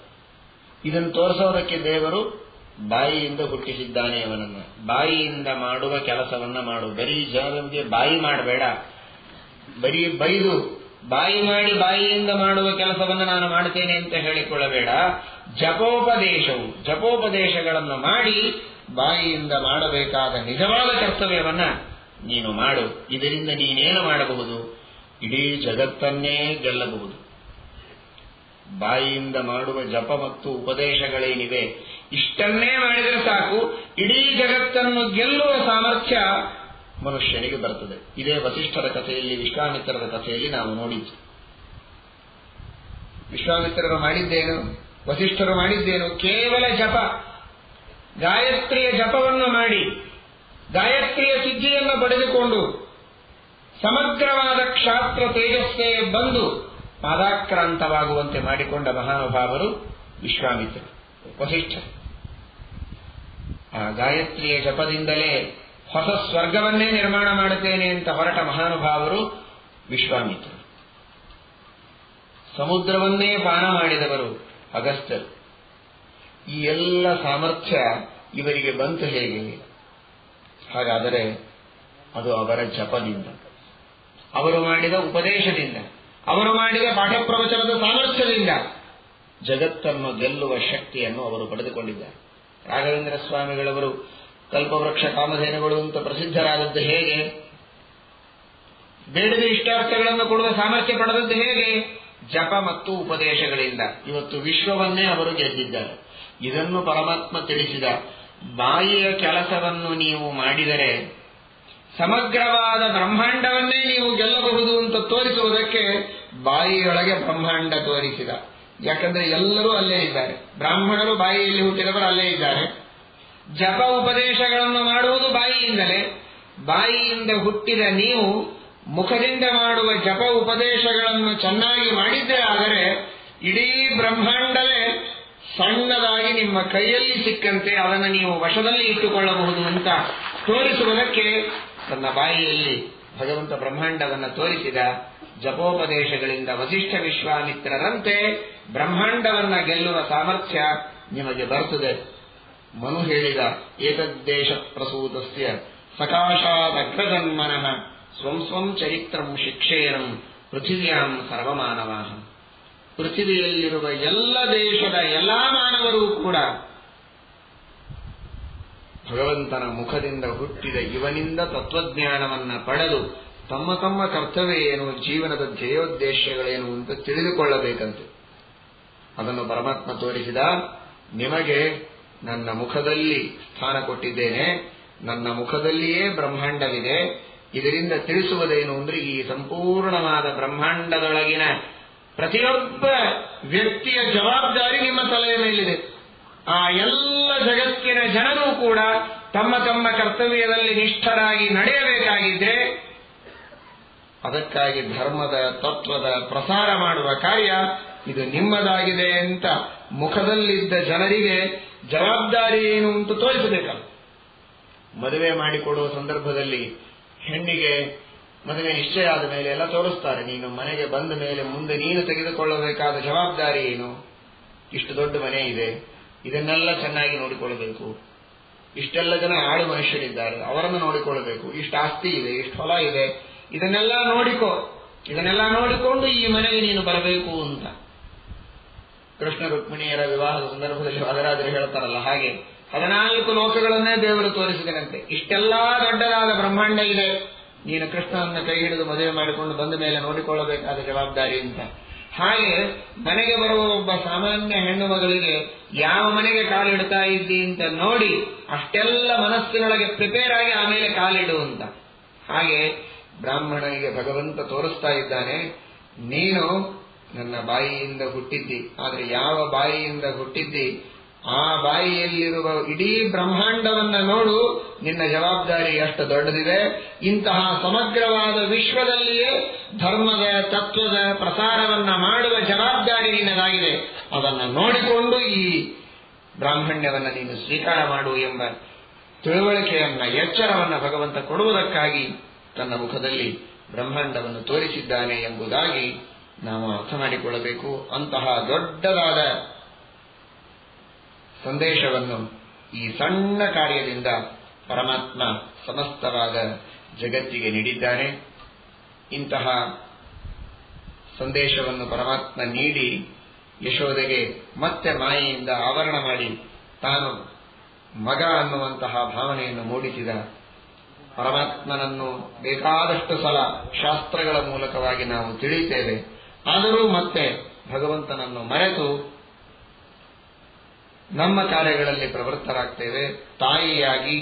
A: ಇದನ್ನು ತೋರಿಸೋದಕ್ಕೆ ದೇವರು ಬಾಯಿಯಿಂದ ಹುಟ್ಟಿಸಿದ್ದಾನೆ ಅವನನ್ನ. ಬಾಯಿಯಿಂದ ಮಾಡುವ ಕೆಲಸವನ್ನ ಮಾಡು, ಬರೀ ಜನರಿಗೆ ಬಾಯಿ ಮಾಡಬೇಡ, ಬರೀ ಬೈದು ಬಾಯಿ ಮಾಡಿ ಬಾಯಿಯಿಂದ ಮಾಡುವ ಕೆಲಸವನ್ನು ನಾನು ಮಾಡುತ್ತೇನೆ ಅಂತ ಹೇಳಿಕೊಳ್ಳಬೇಡ. ಜಪೋಪದೇಶವು, ಜಪೋಪದೇಶಗಳನ್ನು ಮಾಡಿ ಬಾಯಿಯಿಂದ ಮಾಡಬೇಕಾದ ನಿಜವಾದ ಕರ್ತವ್ಯವನ್ನ ನೀನು ಮಾಡು. ಇದರಿಂದ ನೀನೇನು ಮಾಡಬಹುದು? ಇಡೀ ಜಗತ್ತನ್ನೇ ಗೆಲ್ಲಬಹುದು. ಬಾಯಿಯಿಂದ ಮಾಡುವ ಜಪ ಮತ್ತು ಉಪದೇಶಗಳೇನಿವೆ, ಇಷ್ಟನ್ನೇ ಮಾಡಿದರೆ ಸಾಕು, ಇಡೀ ಜಗತ್ತನ್ನು ಗೆಲ್ಲುವ ಸಾಮರ್ಥ್ಯ ಮನುಷ್ಯನಿಗೆ ಬರುತ್ತದೆ. ಇದೇ ವಸಿಷ್ಠರ ಕಥೆಯಲ್ಲಿ, ವಿಶ್ವಾಮಿತ್ರರ ಕಥೆಯಲ್ಲಿ ನಾವು ನೋಡಿದ್ದು. ವಿಶ್ವಾಮಿತ್ರರು ಮಾಡಿದ್ದೇನು, ವಸಿಷ್ಠರು ಮಾಡಿದ್ದೇನು? ಕೇವಲ ಜಪ, ಗಾಯತ್ರಿಯ ಜಪವನ್ನು ಮಾಡಿ ಗಾಯತ್ರಿಯ ಸಿದ್ಧಿಯನ್ನು ಪಡೆದುಕೊಂಡು ಸಮಗ್ರವಾದ ಕ್ಷಾತ್ರ ತೇಜಸ್ಸೇ ಬಂದು ಪಾದಾಕ್ರಾಂತವಾಗುವಂತೆ ಮಾಡಿಕೊಂಡ ಮಹಾನುಭಾವರು ವಿಶ್ವಾಮಿತ್ರರು, ವಸಿಷ್ಠರು. ಆ ಗಾಯತ್ರಿಯ ಜಪದಿಂದಲೇ ಹೊಸ ಸ್ವರ್ಗವನ್ನೇ ನಿರ್ಮಾಣ ಮಾಡುತ್ತೇನೆ ಅಂತ ಹೊರಟ ಮಹಾನುಭಾವರು ವಿಶ್ವಾಮಿತ್ರರು. ಸಮುದ್ರವನ್ನೇ ಪಾನ ಮಾಡಿದವರು ಅಗಸ್ತ್ಯರು. ಈ ಎಲ್ಲ ಸಾಮರ್ಥ್ಯ ಇವರಿಗೆ ಬಂತು ಹೇಗೆ? ಹಾಗಾದರೆ ಅದು ಅವರ ಜಪದಿಂದ, ಅವರು ಮಾಡಿದ ಉಪದೇಶದಿಂದ, ಅವರು ಮಾಡಿದ ಪಾಠ ಪ್ರವಚನದ ಸಾಮರ್ಥ್ಯದಿಂದ ಜಗತ್ತನ್ನು ಗೆಲ್ಲುವ ಶಕ್ತಿಯನ್ನು ಅವರು ಪಡೆದುಕೊಂಡಿದ್ದಾರೆ. ರಾಘವೇಂದ್ರ ಸ್ವಾಮಿಗಳವರು ಕಲ್ಪವೃಕ್ಷ ಕಾಮಧೇನುಗಳು ಅಂತ ಪ್ರಸಿದ್ಧರಾದದ್ದು ಹೇಗೆ? ಬೇಡದ ಇಷ್ಟಾರ್ಥಗಳನ್ನು ಕೊಡುವ ಸಾಮರ್ಥ್ಯ ಪಡೆದದ್ದು ಹೇಗೆ? ಜಪ ಮತ್ತು ಉಪದೇಶಗಳಿಂದ. ಇವತ್ತು ವಿಶ್ವವನ್ನೇ ಅವರು ಗೆದ್ದಿದ್ದಾರೆ. ಇದನ್ನು ಪರಮಾತ್ಮ ತಿಳಿಸಿದ. ಬಾಯಿಯ ಕೆಲಸವನ್ನು ನೀವು ಮಾಡಿದರೆ ಸಮಗ್ರವಾದ ಬ್ರಹ್ಮಾಂಡವನ್ನೇ ನೀವು ಗೆಲ್ಲಬಹುದು ಅಂತ ತೋರಿಸುವುದಕ್ಕೆ ಬಾಯಿಯೊಳಗೆ ಬ್ರಹ್ಮಾಂಡ ತೋರಿಸಿದ. ಯಾಕಂದ್ರೆ ಎಲ್ಲರೂ ಅಲ್ಲೇ ಇದ್ದಾರೆ. ಬ್ರಾಹ್ಮಣರು ಬಾಯಿಯಲ್ಲಿ ಹುಟ್ಟಿದವರು ಅಲ್ಲೇ ಇದ್ದಾರೆ. ಜಪ ಉಪದೇಶಗಳನ್ನು ಮಾಡುವುದು ಬಾಯಿಯಿಂದಲೇ. ಬಾಯಿಯಿಂದ ಹುಟ್ಟಿದ ನೀವು ಮುಖದಿಂದ ಮಾಡುವ ಜಪ ಉಪದೇಶಗಳನ್ನು ಚೆನ್ನಾಗಿ ಮಾಡಿದ್ದೇ ಆದರೆ ಇಡೀ ಬ್ರಹ್ಮಾಂಡವೇ ಸಣ್ಣದಾಗಿ ನಿಮ್ಮ ಕೈಯಲ್ಲಿ ಸಿಕ್ಕಂತೆ ಅದನ್ನು ನೀವು ವಶದಲ್ಲಿ ಇಟ್ಟುಕೊಳ್ಳಬಹುದು ಅಂತ ತೋರಿಸುವುದಕ್ಕೆ ತನ್ನ ಬಾಯಿಯಲ್ಲಿ ಭಗವಂತ ಬ್ರಹ್ಮಾಂಡವನ್ನು ತೋರಿಸಿದ. ಜಪೋಪದೇಶಗಳಿಂದ ವಸಿಷ್ಠ ವಿಶ್ವಾಮಿತ್ರರಂತೆ ಬ್ರಹ್ಮಾಂಡವನ್ನ ಗೆಲ್ಲುವ ಸಾಮರ್ಥ್ಯ ನಿಮಗೆ ಬರುತ್ತದೆ. ಮನು ಹೇಳಿದ, ಏತದ್ದೇಶ ಪ್ರಸೂತಸ್ಯ ಸಕಾಶಾದಗ್ರಜನ್ಮನಃ ಸ್ವಂ ಸ್ವಂ ಚರಿತ್ರಂ ಶಿಕ್ಷೇರಂ ಪೃಥಿವ್ಯಾಂ ಸರ್ವಮಾನವಾಹ. ಪೃಥಿವಿಯಲ್ಲಿರುವ ಎಲ್ಲ ದೇಶದ ಎಲ್ಲಾ ಮಾನವರೂ ಕೂಡ ಭಗವಂತನ ಮುಖದಿಂದ ಹುಟ್ಟಿದ ಇವನಿಂದ ತತ್ವಜ್ಞಾನವನ್ನ ಪಡೆದು ತಮ್ಮ ತಮ್ಮ ಕರ್ತವ್ಯ ಏನು, ಜೀವನದ ಧ್ಯೇಯೋದ್ದೇಶಗಳೇನು ಅಂತ ತಿಳಿದುಕೊಳ್ಳಬೇಕಂತೆ. ಅದನ್ನು ಪರಮಾತ್ಮ ತೋರಿಸಿದ. ನಿಮಗೆ ನನ್ನ ಮುಖದಲ್ಲಿ ಸ್ಥಾನ ಕೊಟ್ಟಿದ್ದೇನೆ, ನನ್ನ ಮುಖದಲ್ಲಿಯೇ ಬ್ರಹ್ಮಾಂಡವಿದೆ. ಇದರಿಂದ ತಿಳಿಸುವುದೇನು ಅಂದ್ರೆ ಈ ಸಂಪೂರ್ಣವಾದ ಬ್ರಹ್ಮಾಂಡದೊಳಗಿನ ಪ್ರತಿಯೊಬ್ಬ ವ್ಯಕ್ತಿಯ ಜವಾಬ್ದಾರಿ ನಿಮ್ಮ ತಲೆಯ ಮೇಲಿದೆ. ಆ ಎಲ್ಲ ಜಗತ್ತಿನ ಜನರು ಕೂಡ ತಮ್ಮ ತಮ್ಮ ಕರ್ತವ್ಯದಲ್ಲಿ ನಿಷ್ಠರಾಗಿ ನಡೆಯಬೇಕಾಗಿದ್ರೆ ಅದಕ್ಕಾಗಿ ಧರ್ಮದ ತತ್ವದ ಪ್ರಸಾರ ಮಾಡುವ ಕಾರ್ಯ ಇದು ನಿಮ್ಮದಾಗಿದೆ ಅಂತ ಮುಖದಲ್ಲಿದ್ದ ಜನರಿಗೆ ಜವಾಬ್ದಾರಿ ಏನು ಅಂತ ತೋರಿಸಬೇಕಲ್ಲ. ಮದುವೆ ಮಾಡಿಕೊಡುವ ಸಂದರ್ಭದಲ್ಲಿ ಹೆಣ್ಣಿಗೆ ಮದುವೆ ನಿಶ್ಚಯ ಆದ ಮೇಲೆ ಎಲ್ಲ ತೋರಿಸ್ತಾರೆ. ನೀನು ಮನೆಗೆ ಬಂದ ಮೇಲೆ ಮುಂದೆ ನೀನು ತೆಗೆದುಕೊಳ್ಳಬೇಕಾದ ಜವಾಬ್ದಾರಿ ಏನು? ಇಷ್ಟು ದೊಡ್ಡ ಮನೆ ಇದೆ, ಇದನ್ನೆಲ್ಲ ಚೆನ್ನಾಗಿ ನೋಡಿಕೊಳ್ಳಬೇಕು. ಇಷ್ಟೆಲ್ಲ ಜನ ಆಳು ಮನುಷ್ಯರಿದ್ದಾರೆ, ಅವರನ್ನು ನೋಡಿಕೊಳ್ಳಬೇಕು. ಇಷ್ಟು ಆಸ್ತಿ ಇದೆ, ಇಷ್ಟು ಹೊಲ ಇದೆ, ಇದನ್ನೆಲ್ಲ ನೋಡಿಕೋ. ಇದನ್ನೆಲ್ಲ ನೋಡಿಕೊಂಡು ಈ ಮನೆಗೆ ನೀನು ಬರಬೇಕು ಅಂತ ಕೃಷ್ಣ ರುಕ್ಮಿಣಿಯರ ವಿವಾಹದ ಸಂದರ್ಭದಲ್ಲಿ ಅದರಾದರೆ ಹೇಳ್ತಾರಲ್ಲ, ಹಾಗೆ 14 ಲೋಕಗಳನ್ನೇ ದೇವರು ತೋರಿಸಿದನಂತೆ. ಇಷ್ಟೆಲ್ಲಾ ದೊಡ್ಡದಾದ ಬ್ರಹ್ಮಾಂಡ ಇದೆ, ನೀನು ಕೃಷ್ಣನನ್ನ ಕೈ ಹಿಡಿದು ಮದುವೆ ಮಾಡಿಕೊಂಡು ಬಂದ ಮೇಲೆ ನೋಡಿಕೊಳ್ಳಬೇಕಾದ ಜವಾಬ್ದಾರಿ ಅಂತ. ಹಾಗೆ ಮನೆಗೆ ಬರುವ ಒಬ್ಬ ಸಾಮಾನ್ಯ ಹೆಣ್ಣು ಮಗಳಿಗೆ ಯಾವ ಮನೆಗೆ ಕಾಲಿಡ್ತಾ ಇದ್ದಿ ಅಂತ ನೋಡಿ ಅಷ್ಟೆಲ್ಲ ಮನಸ್ಸಿನೊಳಗೆ ಪ್ರಿಪೇರ್ ಆಗಿ ಆಮೇಲೆ ಕಾಲಿಡುವಂತ. ಹಾಗೆ ಬ್ರಾಹ್ಮಣನಿಗೆ ಭಗವಂತ ತೋರಿಸ್ತಾ ಇದ್ದಾನೆ, ನೀನು ನನ್ನ ಬಾಯಿಯಿಂದ ಹುಟ್ಟಿದ್ದಿ, ಆದ್ರೆ ಯಾವ ಬಾಯಿಯಿಂದ ಹುಟ್ಟಿದ್ದಿ ಆ ಬಾಯಿಯಲ್ಲಿರುವ ಇಡೀ ಬ್ರಹ್ಮಾಂಡವನ್ನ ನೋಡು, ನಿನ್ನ ಜವಾಬ್ದಾರಿ ಎಷ್ಟು ದೊಡ್ಡದಿದೆ. ಇಂತಹ ಸಮಗ್ರವಾದ ವಿಶ್ವದಲ್ಲಿಯೇ ಧರ್ಮದ ತತ್ವದ ಪ್ರಸಾರವನ್ನ ಮಾಡುವ ಜವಾಬ್ದಾರಿ ನಿನ್ನದಾಗಿದೆ. ಅದನ್ನು ನೋಡಿಕೊಂಡು ಈ ಬ್ರಾಹ್ಮಣ್ಯವನ್ನ ನೀನು ಸ್ವೀಕಾರ ಮಾಡು ಎಂಬ ತಿಳುವಳಿಕೆಯನ್ನ, ಎಚ್ಚರವನ್ನ ಭಗವಂತ ಕೊಡುವುದಕ್ಕಾಗಿ ತನ್ನ ಮುಖದಲ್ಲಿ ಬ್ರಹ್ಮಾಂಡವನ್ನು ತೋರಿಸಿದ್ದಾನೆ ಎಂಬುದಾಗಿ ನಾವು ಅರ್ಥ ಮಾಡಿಕೊಳ್ಳಬೇಕು. ಅಂತಹ ದೊಡ್ಡದಾದ ಸಂದೇಶವನ್ನು ಈ ಸಣ್ಣ ಕಾರ್ಯದಿಂದ ಪರಮಾತ್ಮ ಸಮಸ್ತವಾದ ಜಗತ್ತಿಗೆ ನೀಡಿದ್ದಾನೆ. ಇಂತಹ ಸಂದೇಶವನ್ನು ಪರಮಾತ್ಮ ನೀಡಿ ಯಶೋದೆಗೆ ಮತ್ತೆ ಮಾಯೆಯಿಂದ ಆವರಣ ಮಾಡಿ ತಾನು ಮಗ ಅನ್ನುವಂತಹ ಭಾವನೆಯನ್ನು ಮೂಡಿಸಿದ ಪರಮಾತ್ಮನನ್ನು ಬೇಕಾದಷ್ಟು ಸಲ ಶಾಸ್ತ್ರಗಳ ಮೂಲಕವಾಗಿ ನಾವು ತಿಳಿಯುತ್ತೇವೆ. ಆದರೂ ಮತ್ತೆ ಭಗವಂತನನ್ನು ಮರೆತು ನಮ್ಮ ಕಾರ್ಯಗಳಲ್ಲಿ ಪ್ರವೃತ್ತರಾಗ್ತೇವೆ. ತಾಯಿಯಾಗಿ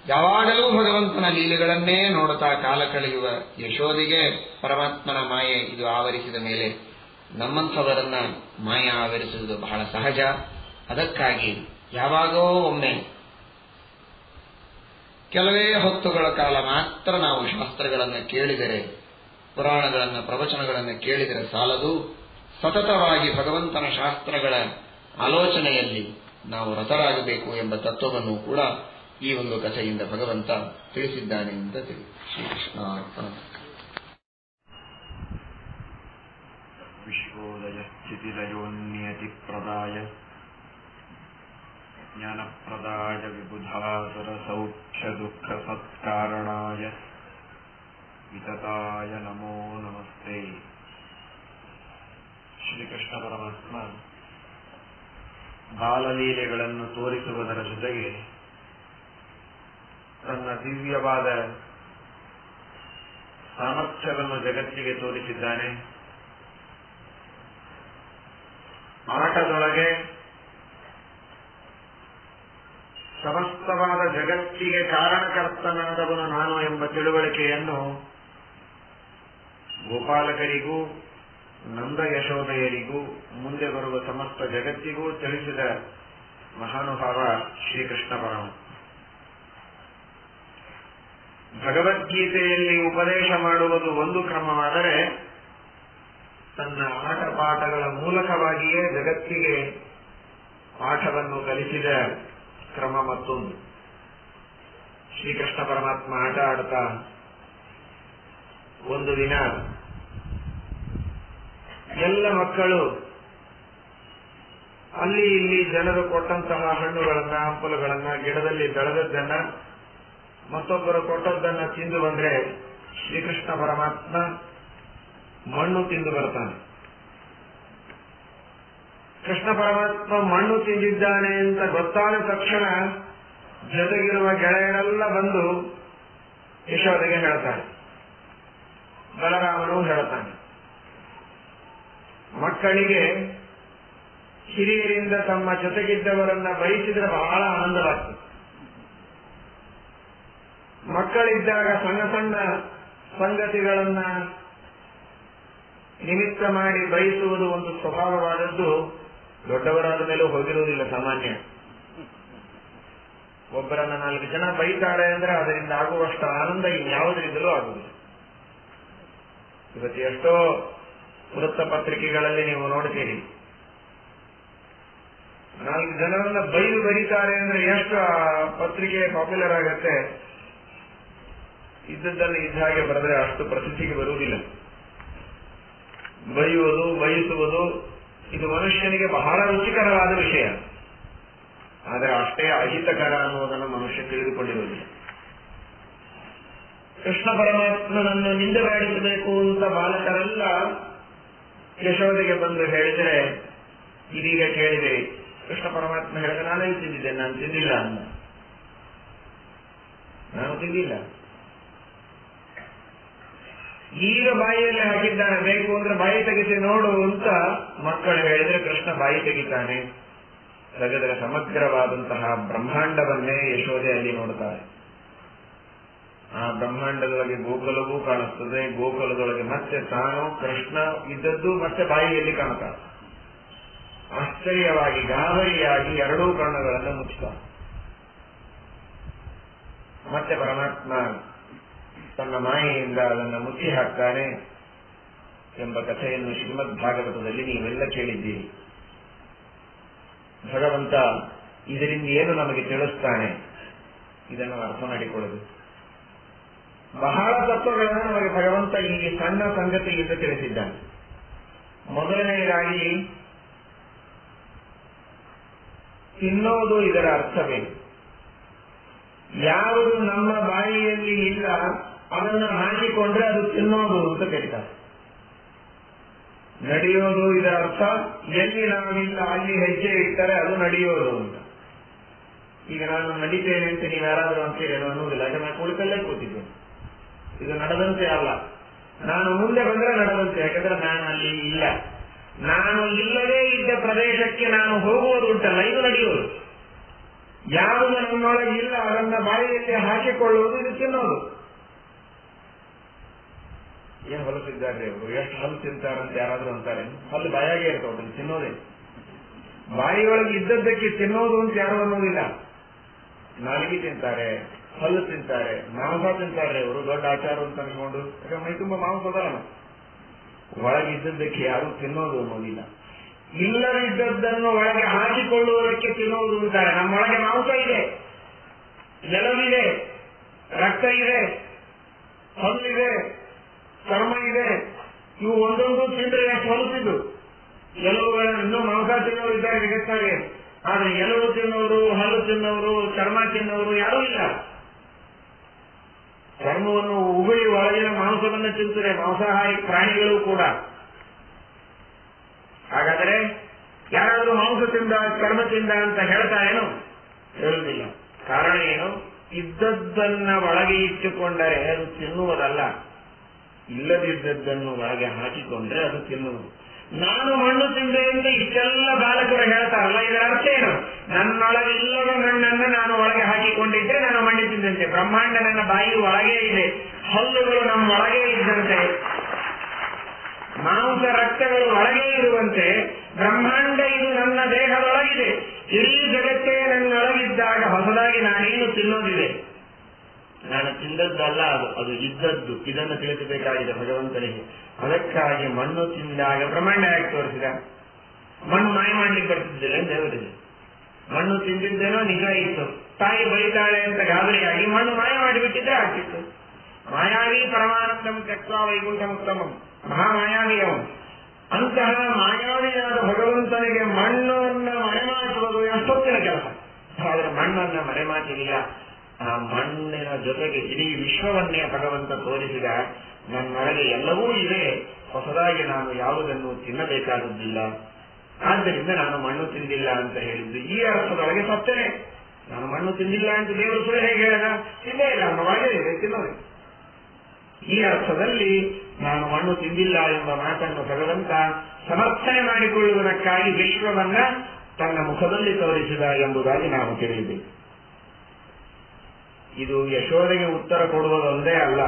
A: ಯಾವಾಗಲೂ ಭಗವಂತನ ಲೀಲೆಗಳನ್ನೇ ನೋಡುತ್ತಾ ಕಾಲ ಕಳೆಯುವ ಯಶೋದೆಗೆ ಪರಮಾತ್ಮನ ಮಾಯೆ ಇದು ಆವರಿಸಿದ ಮೇಲೆ ನಮ್ಮಂಥವರನ್ನ ಮಾಯೆ ಆವರಿಸುವುದು ಬಹಳ ಸಹಜ. ಅದಕ್ಕಾಗಿ ಯಾವಾಗೋ ಒಮ್ಮೆ ಕೆಲವೇ ಹೊತ್ತುಗಳ ಕಾಲ ಮಾತ್ರ ನಾವು ಶಾಸ್ತ್ರಗಳನ್ನು ಕೇಳಿದರೆ, ಪುರಾಣಗಳನ್ನು ಪ್ರವಚನಗಳನ್ನು ಕೇಳಿದರೆ ಸಾಲದು. ಸತತವಾಗಿ ಭಗವಂತನ ಶಾಸ್ತ್ರಗಳ ಆಲೋಚನೆಯಲ್ಲಿ ನಾವು ರತರಾಗಬೇಕು ಎಂಬ ತತ್ವವನ್ನು ಕೂಡ ಈ ಒಂದು ಕಥೆಯಿಂದ ಭಗವಂತ ತಿಳಿಸಿದ್ದಾನೆ ಅಂತ ತಿಳಿ. ಶ್ರೀಕೃಷ್ಣ
B: ವಿಶ್ವೋದಯ ಸ್ಥಿತಿಲಯೋನ್ಯತಿ ಪ್ರದಾಯ ಜ್ಞಾನಪ್ರದಾಯ ವಿಬುಧಾಸುರ ಸೌಖ್ಯ ದುಃಖ ಸತ್ಕಾರಣಾಯ ವಿತತಾಯ ನಮೋ ನಮಸ್ತೆ. ಶ್ರೀಕೃಷ್ಣ ಪರಮಾತ್ಮ ಬಾಲಲೀಲೆಗಳನ್ನು ತೋರಿಸುವುದರ ಜೊತೆಗೆ ತನ್ನ ದಿವ್ಯವಾದ ಸಾಮರ್ಥ್ಯವನ್ನು ಜಗತ್ತಿಗೆ ತೋರಿಸಿದ್ದಾನೆ. ಆಟದೊಳಗೆ ಸಮಸ್ತವಾದ ಜಗತ್ತಿಗೆ ಕಾರಣಕರ್ತನಾದವನು ನಾನು ಎಂಬ ತಿಳುವಳಿಕೆಯನ್ನು ಗೋಪಾಲಕರಿಗೂ ನಂದ ಯಶೋದಯರಿಗೂ ಮುಂದೆ ಬರುವ ಸಮಸ್ತ ಜಗತ್ತಿಗೂ ತಿಳಿಸಿದ ಮಹಾನುಭಾವ ಶ್ರೀಕೃಷ್ಣ ಪರಮಾತ್ಮ. ಭಗವದ್ಗೀತೆಯಲ್ಲಿ ಉಪದೇಶ ಮಾಡುವುದು ಒಂದು ಕ್ರಮವಾದರೆ, ತನ್ನ ಆಟಪಾಠಗಳ ಮೂಲಕವಾಗಿಯೇ ಜಗತ್ತಿಗೆ ಪಾಠವನ್ನು ಕಲಿಸಿದ ಕ್ರಮ ಮತ್ತೊಂದು. ಶ್ರೀಕೃಷ್ಣ ಪರಮಾತ್ಮ ಆಟ ಆಡ್ತಾ ಒಂದು ದಿನ ಎಲ್ಲ ಮಕ್ಕಳು ಅಲ್ಲಿ ಇಲ್ಲಿ ಜನರು ಕೊಟ್ಟಂತಹ ಹಣ್ಣುಗಳನ್ನ, ಹಂಪಲುಗಳನ್ನ, ಗಿಡದಲ್ಲಿ ಬೆಳೆದದ್ದನ್ನ, ಮತ್ತೊಬ್ಬರು ಕೊಟ್ಟದ್ದನ್ನ ತಿಂದು ಬಂದ್ರೆ ಶ್ರೀಕೃಷ್ಣ ಪರಮಾತ್ಮ ಮಣ್ಣು ತಿಂದು ಬರ್ತಾನೆ. ಕೃಷ್ಣ ಪರಮಾತ್ಮ ಮಣ್ಣು ತಿಂದಿದ್ದಾನೆ ಅಂತ ಗೊತ್ತಾದ ತಕ್ಷಣ ಜೊತೆಗಿರುವ ಗೆಳೆಯರೆಲ್ಲ ಬಂದು ಯಶೋದೆಗೆ ಹೇಳ್ತಾರೆ, ಬಲರಾಮನು ಹೇಳ್ತಾನೆ. ಮಕ್ಕಳಿಗೆ ಹಿರಿಯರಿಂದ ತಮ್ಮ ಜೊತೆಗಿದ್ದವರನ್ನ ಬಯಸಿದ್ರೆ ಬಹಳ ಆನಂದವಾಗ್ತದೆ. ಮಕ್ಕಳಿದ್ದಾಗ ಸಣ್ಣ ಸಣ್ಣ ಸಂಗತಿಗಳನ್ನ ನಿಮಿತ್ತ ಮಾಡಿ ಬಯಸುವುದು ಒಂದು ಸ್ವಭಾವವಾದದ್ದು ದೊಡ್ಡವರಾದ ಮೇಲೂ ಹೋಗಿರುವುದಿಲ್ಲ. ಸಾಮಾನ್ಯ ಒಬ್ಬರನ್ನ 4 ಜನ ಬೈತಾರೆ ಅಂದ್ರೆ ಅದರಿಂದ ಆಗುವಷ್ಟು ಆನಂದ ಇನ್ಯಾವುದರಿಂದಲೂ ಆಗುವುದಿಲ್ಲ. ಇವತ್ತು ಎಷ್ಟೋ ವೃತ್ತಪತ್ರಿಕೆಗಳಲ್ಲಿ ನೀವು ನೋಡ್ತೀರಿ, 4 ಜನರನ್ನ ಬೈದು ಬರೀತಾರೆ ಅಂದ್ರೆ ಎಷ್ಟು ಆ ಪತ್ರಿಕೆ ಪಾಪ್ಯುಲರ್ ಆಗತ್ತೆ. ಇದ್ದದ್ದನ್ನು ಇದ್ದ ಹಾಗೆ ಬರೆದ್ರೆ ಅಷ್ಟು ಪ್ರಸಿದ್ಧಿಗೆ ಬರುವುದಿಲ್ಲ. ಬೈಯುವುದು, ಬಯಸುವುದು ಇದು ಮನುಷ್ಯನಿಗೆ ಬಹಳ ರುಚಿಕರವಾದ ವಿಷಯ. ಆದರೆ ಅಷ್ಟೇ ಅಹಿತಕರ ಅನ್ನುವುದನ್ನು ಮನುಷ್ಯ ತಿಳಿದುಕೊಂಡಿರುವುದಿಲ್ಲ. ಕೃಷ್ಣ ಪರಮಾತ್ಮನನ್ನು ನಿಂದೆ ಮಾಡಿಸಬೇಕು ಅಂತ ಬಾಲಕರೆಲ್ಲ ಯಶೋದೆಗೆ ಬಂದು ಹೇಳಿದರೆ, ಇದೀಗ ಕೇಳಿದೆ ಕೃಷ್ಣ ಪರಮಾತ್ಮ ಹೇಳಿದ, ನಾನೇ ತಿಂದಿದ್ದೇನೆ, ನಾನು ತಿಂದಿಲ್ಲ ಅಂದ. ನಾನು ತಿಂದಿಲ್ಲ, ಈಗ ಬಾಯಿಯಲ್ಲಿ ಹಾಕಿದ್ದಾನೆ, ಬೇಕು ಅಂದ್ರೆ ಬಾಯಿ ತೆಗೆಸಿ ನೋಡು ಅಂತ ಮಕ್ಕಳು ಹೇಳಿದ್ರೆ ಕೃಷ್ಣ ಬಾಯಿ ತೆಗಿತಾನೆ. ತೆಗೆದರೆ ಸಮಗ್ರವಾದಂತಹ ಬ್ರಹ್ಮಾಂಡವನ್ನೇ ಯಶೋದೆ ಅಲ್ಲಿ ನೋಡ್ತಾರೆ. ಆ ಬ್ರಹ್ಮಾಂಡದೊಳಗೆ ಗೋಕುಲವೂ ಕಾಣಿಸ್ತದೆ, ಗೋಕುಲದೊಳಗೆ ಮತ್ತೆ ತಾನು ಕೃಷ್ಣ ಇದ್ದದ್ದು ಮತ್ತೆ ಬಾಯಿಯಲ್ಲಿ ಕಾಣುತ್ತಾರೆ. ಆಶ್ಚರ್ಯವಾಗಿ ಗಾಬರಿಯಾಗಿ ಎರಡೂ ಕಣ್ಣುಗಳನ್ನು ಮುಚ್ಚುತ್ತಾರೆ. ಮತ್ತೆ ಪರಮಾತ್ಮ ತನ್ನ ಮಾಯೆಯಿಂದ ಅದನ್ನು ಮುಚ್ಚಿ ಹಾಕ್ತಾನೆ ಎಂಬ ಕಥೆಯನ್ನು ಶ್ರೀಮದ್ ಭಾಗವತದಲ್ಲಿ ನೀವೆಲ್ಲ ಕೇಳಿದ್ದೀರಿ. ಭಗವಂತ ಇದರಿಂದ ಏನು ನಮಗೆ ತಿಳಿಸ್ತಾನೆ, ಇದನ್ನು ಅರ್ಥ ಮಾಡಿಕೊಳ್ಳುವುದು. ಬಹಳ ತತ್ವಗಳನ್ನು ನಮಗೆ ಭಗವಂತ ಈ ಸಣ್ಣ ಸಂಗತಿಯಿಂದ ತಿಳಿಸಿದ್ದಾನೆ. ಮೊದಲನೆಯದಾಗಿ ತಿನ್ನೋದು ಇದರ ಅರ್ಥವೇನು? ಯಾವುದು ನಮ್ಮ ಬಾಯಿಯಲ್ಲಿ ಇಲ್ಲ ಅದನ್ನು ಹಾಕಿಕೊಂಡ್ರೆ ಅದು ತಿನ್ನೋದು ಅಂತ ಕರೀತಾರೆ. ನಡೆಯೋದು ಇದರ ಅರ್ಥ ಎಲ್ಲಿ ನಾವಿಲ್ಲ ಅಲ್ಲಿ ಹೆಜ್ಜೆ ಇಟ್ಟರೆ ಅದು ನಡೆಯೋದು ಅಂತ. ಈಗ ನಾನು ನಡೀತೇನೆ ಅಂತ ನೀವು ಯಾರಾದರೂ ಅಂತೀರಿ ಅನ್ನೋದಿಲ್ಲ, ಯಾಕಂದ್ರೆ ನಾನು ಕುಳಿತಲ್ಲೇ ಕೂತಿದ್ದೇನೆ. ಇದು ನಡೆದಂತೆ ಅಲ್ಲ, ನಾನು ಮುಂದೆ ಬಂದರೆ ನಡೆದಂತೆ, ಯಾಕಂದ್ರೆ ನಾನು ಅಲ್ಲಿ ಇಲ್ಲ. ನಾನು ಇಲ್ಲದೇ ಇದ್ದ ಪ್ರದೇಶಕ್ಕೆ ನಾನು ಹೋಗುವುದು ಉಂಟಲ್ಲ, ಇದು ನಡೆಯುವುದು. ಯಾವುದು ನನ್ನೊಳಗೆ ಇಲ್ಲ ಅದನ್ನ ಬಾಯಿಯಲ್ಲಿ ಹಾಕಿಕೊಳ್ಳುವುದು, ಇದು ತಿನ್ನೋದು. ಏನು ಹೊಲಸಿದ್ದಾರೆ ಅವರು, ಎಷ್ಟು ಹಲ್ಲು ತಿಂತಾರಂತ ಯಾರಾದ್ರೂ ಅಂತಾರೆ? ಹಲ್ಲು ಬಾಯಾಗೆ ಇರ್ತವೆ, ತಿನ್ನೋದೇ. ಬಾಯಿಯೊಳಗೆ ಇದ್ದದ್ದಕ್ಕೆ ತಿನ್ನೋದು ಅಂತ ಯಾರು ಅನ್ನೋದಿಲ್ಲ. ನಾಲಿಗೆ ತಿಂತಾರೆ, ಹಲ್ಲು ತಿಂತಾರೆ, ಮಾಂಸ ತಿಂತಾರೆ. ಅವರು ದೊಡ್ಡ ಆಚಾರ ಅಂತ ಅನ್ಕೊಂಡು, ಯಾಕಂದ್ರೆ ಮೈ ತುಂಬ ಮಾಂಸ ಅದಲ್ಲ. ಒಳಗಿದ್ದದ್ದಕ್ಕೆ ಯಾರು ತಿನ್ನೋದು ಅನ್ನೋದಿಲ್ಲ. ಇಲ್ಲದಿದ್ದದ್ದನ್ನು ಒಳಗೆ ಹಾಕಿಕೊಳ್ಳುವುದಕ್ಕೆ ತಿನ್ನೋದು ಅಂತಾರೆ. ನಮ್ಮೊಳಗೆ ಮಾಂಸ ಇದೆ, ಎಲವಿದೆ, ರಕ್ತ ಇದೆ, ಹಲ್ಲಿದೆ, ಚರ್ಮ ಇದೆ. ಇವು ಒಂದೊಂದು ತಿಂದ್ರೆ ಎಷ್ಟು ಹೊಲಸಿದ್ದು. ಎಲುವುಗಳನ್ನು ಇನ್ನೂ ಮಾಂಸ ತಿನ್ನೋರು ಇದ್ದಾರೆ ಜಗತ್ತಾಗೆ, ಆದ್ರೆ ಎಲುವು ತಿನ್ನೋರು, ಹಲ್ಲು ತಿನ್ನೋರು, ಚರ್ಮ ತಿನ್ನೋರು ಯಾರೂ ಇಲ್ಲ. ಚರ್ಮವನ್ನು ಉಗುಳಿ ಒಳಗಿನ ಮಾಂಸವನ್ನು ತಿಂತಾರೆ ಮಾಂಸಾಹಾರಿ ಪ್ರಾಣಿಗಳು ಕೂಡ. ಹಾಗಾದರೆ ಯಾರಾದರೂ ಮಾಂಸ ತಿಂದ, ಚರ್ಮ ತಿಂದ ಅಂತ ಹೇಳ್ತಾರೇನು? ಹೇಳುವುದಿಲ್ಲ. ಕಾರಣ ಏನು? ಇದ್ದದ್ದನ್ನ ಒಳಗೆ ಇಟ್ಟುಕೊಂಡರೆ ಅದು ತಿನ್ನುವುದಲ್ಲ, ಇಲ್ಲದಿದ್ದದ್ದನ್ನು ಒಳಗೆ ಹಾಕಿಕೊಂಡ್ರೆ ಅದು ತಿನ್ನುವುದು. ನಾನು ಮಣ್ಣು ತಿಂದೆ ಎಂದು ಇಷ್ಟೆಲ್ಲ ಬಾಲಕರು ಹೇಳ್ತಾರಲ್ಲ, ಇದರ ಅರ್ಥ ಏನು? ನನ್ನೊಳಗೆ ಇಲ್ಲದ ಮಣ್ಣನ್ನು ನಾನು ಒಳಗೆ ಹಾಕಿಕೊಂಡಿದ್ರೆ ನಾನು ಮಣ್ಣು ತಿಂದಂತೆ. ಬ್ರಹ್ಮಾಂಡ ನನ್ನ ಬಾಯಿ ಒಳಗೆ ಇದೆ, ಹಲ್ಲುಗಳು ನಮ್ಮ ಒಳಗೆ ಇದ್ದಂತೆ, ಮಾಂಸ ರಕ್ತಗಳು ಒಳಗೆ ಇರುವಂತೆ ಬ್ರಹ್ಮಾಂಡ ಇದು ನನ್ನ ದೇಹದೊಳಗಿದೆ. ಇಡೀ ಜಗತ್ತೇ ನನ್ನೊಳಗಿದ್ದಾಗ ಹೊಸದಾಗಿ ನಾನೇನು ತಿನ್ನೋದಿದೆ? ನಾನು ತಿಂದದ್ದಲ್ಲ, ಅದು ಇದ್ದದ್ದು. ಇದನ್ನು ತಿಳಿಸಬೇಕಾಗಿದೆ ಭಗವಂತನಿಗೆ. ಅದಕ್ಕಾಗಿ ಮಣ್ಣು ತಿಂದಾಗ ಬ್ರಹ್ಮಾಂಡ ಯಾಕೆ ತೋರಿಸಿದ? ಮಣ್ಣು ಮಾಯ ಮಾಡ್ಲಿಕ್ಕೆ ಬರ್ತಿದ್ದಿಲ್ಲ ಅಂತ ಹೇಳಿದೆ. ಮಣ್ಣು ತಿಂದಿದ್ದೇನೋ ನಿಜ ಇತ್ತು, ತಾಯಿ ಬೈತಾಳೆ ಅಂತ ಗಾಬರಿಯಾಗಿ ಮಣ್ಣು ಮಾಯ ಮಾಡಿಬಿಟ್ಟಿದ್ರೆ ಆಗ್ತಿತ್ತು. ಮಾಯಾವಿ ಪರಮಾನಂದಂ ತ್ಯಕ್ವಾ ವೈಕುಂಠಮುತ್ತಮಂ, ಮಹಾಮಾಯಾವಿ ಅವನು. ಅಂತಹ ಮಾಯಾವಿಯಾದ ಭಗವಂತನಿಗೆ ಮಣ್ಣನ್ನು ಮರೆಮಾಚುವುದು ಎಷ್ಟೊತ್ತಿನ ಕೆಲಸ. ಆದರೆ ಮಣ್ಣನ್ನು ಮರೆಮಾಚಲಿಲ್ಲ. ಆ ಮಣ್ಣಿನ ಜೊತೆಗೆ ಇಡೀ ವಿಶ್ವವನ್ನೇ ಭಗವಂತ ತೋರಿಸಿದ. ನನ್ನೊಳಗೆ ಎಲ್ಲವೂ ಇದೆ, ಹೊಸದಾಗಿ ನಾನು ಯಾವುದನ್ನು ತಿನ್ನಬೇಕಾದದ್ದಿಲ್ಲ. ಆದ್ದರಿಂದ ನಾನು ಮಣ್ಣು ತಿಂದಿಲ್ಲ ಅಂತ ಹೇಳಿದ್ದು ಈ ಅರ್ಥದೊಳಗೆ ಸತ್ಯವೇ. ನಾನು ಮಣ್ಣು ತಿಂದಿಲ್ಲ ಅಂತ ದೇವರು ಸುಳ್ಳು ಹೇಗೆ ಹೇಳಿದ? ತಿಂದೇ ಇಲ್ಲ, ನಮ್ಮೊಳಗೆ ಇದೆ, ತಿನ್ನೋದು. ಈ ಅರ್ಥದಲ್ಲಿ ನಾನು ಮಣ್ಣು ತಿಂದಿಲ್ಲ ಎಂಬ ಮಾತನ್ನು ಭಗವಂತ ಸಮರ್ಥನೆ ಮಾಡಿಕೊಳ್ಳುವುದಕ್ಕಾಗಿ ವಿಶ್ವವನ್ನ ತನ್ನ ಮುಖದಲ್ಲಿ ತೋರಿಸಿದ ಎಂಬುದಾಗಿ ನಾವು ತಿಳಿಯಬೇಕು. ಇದು ಯಶೋದೆಗೆ ಉತ್ತರ ಕೊಡುವುದೊಂದೇ ಅಲ್ಲ,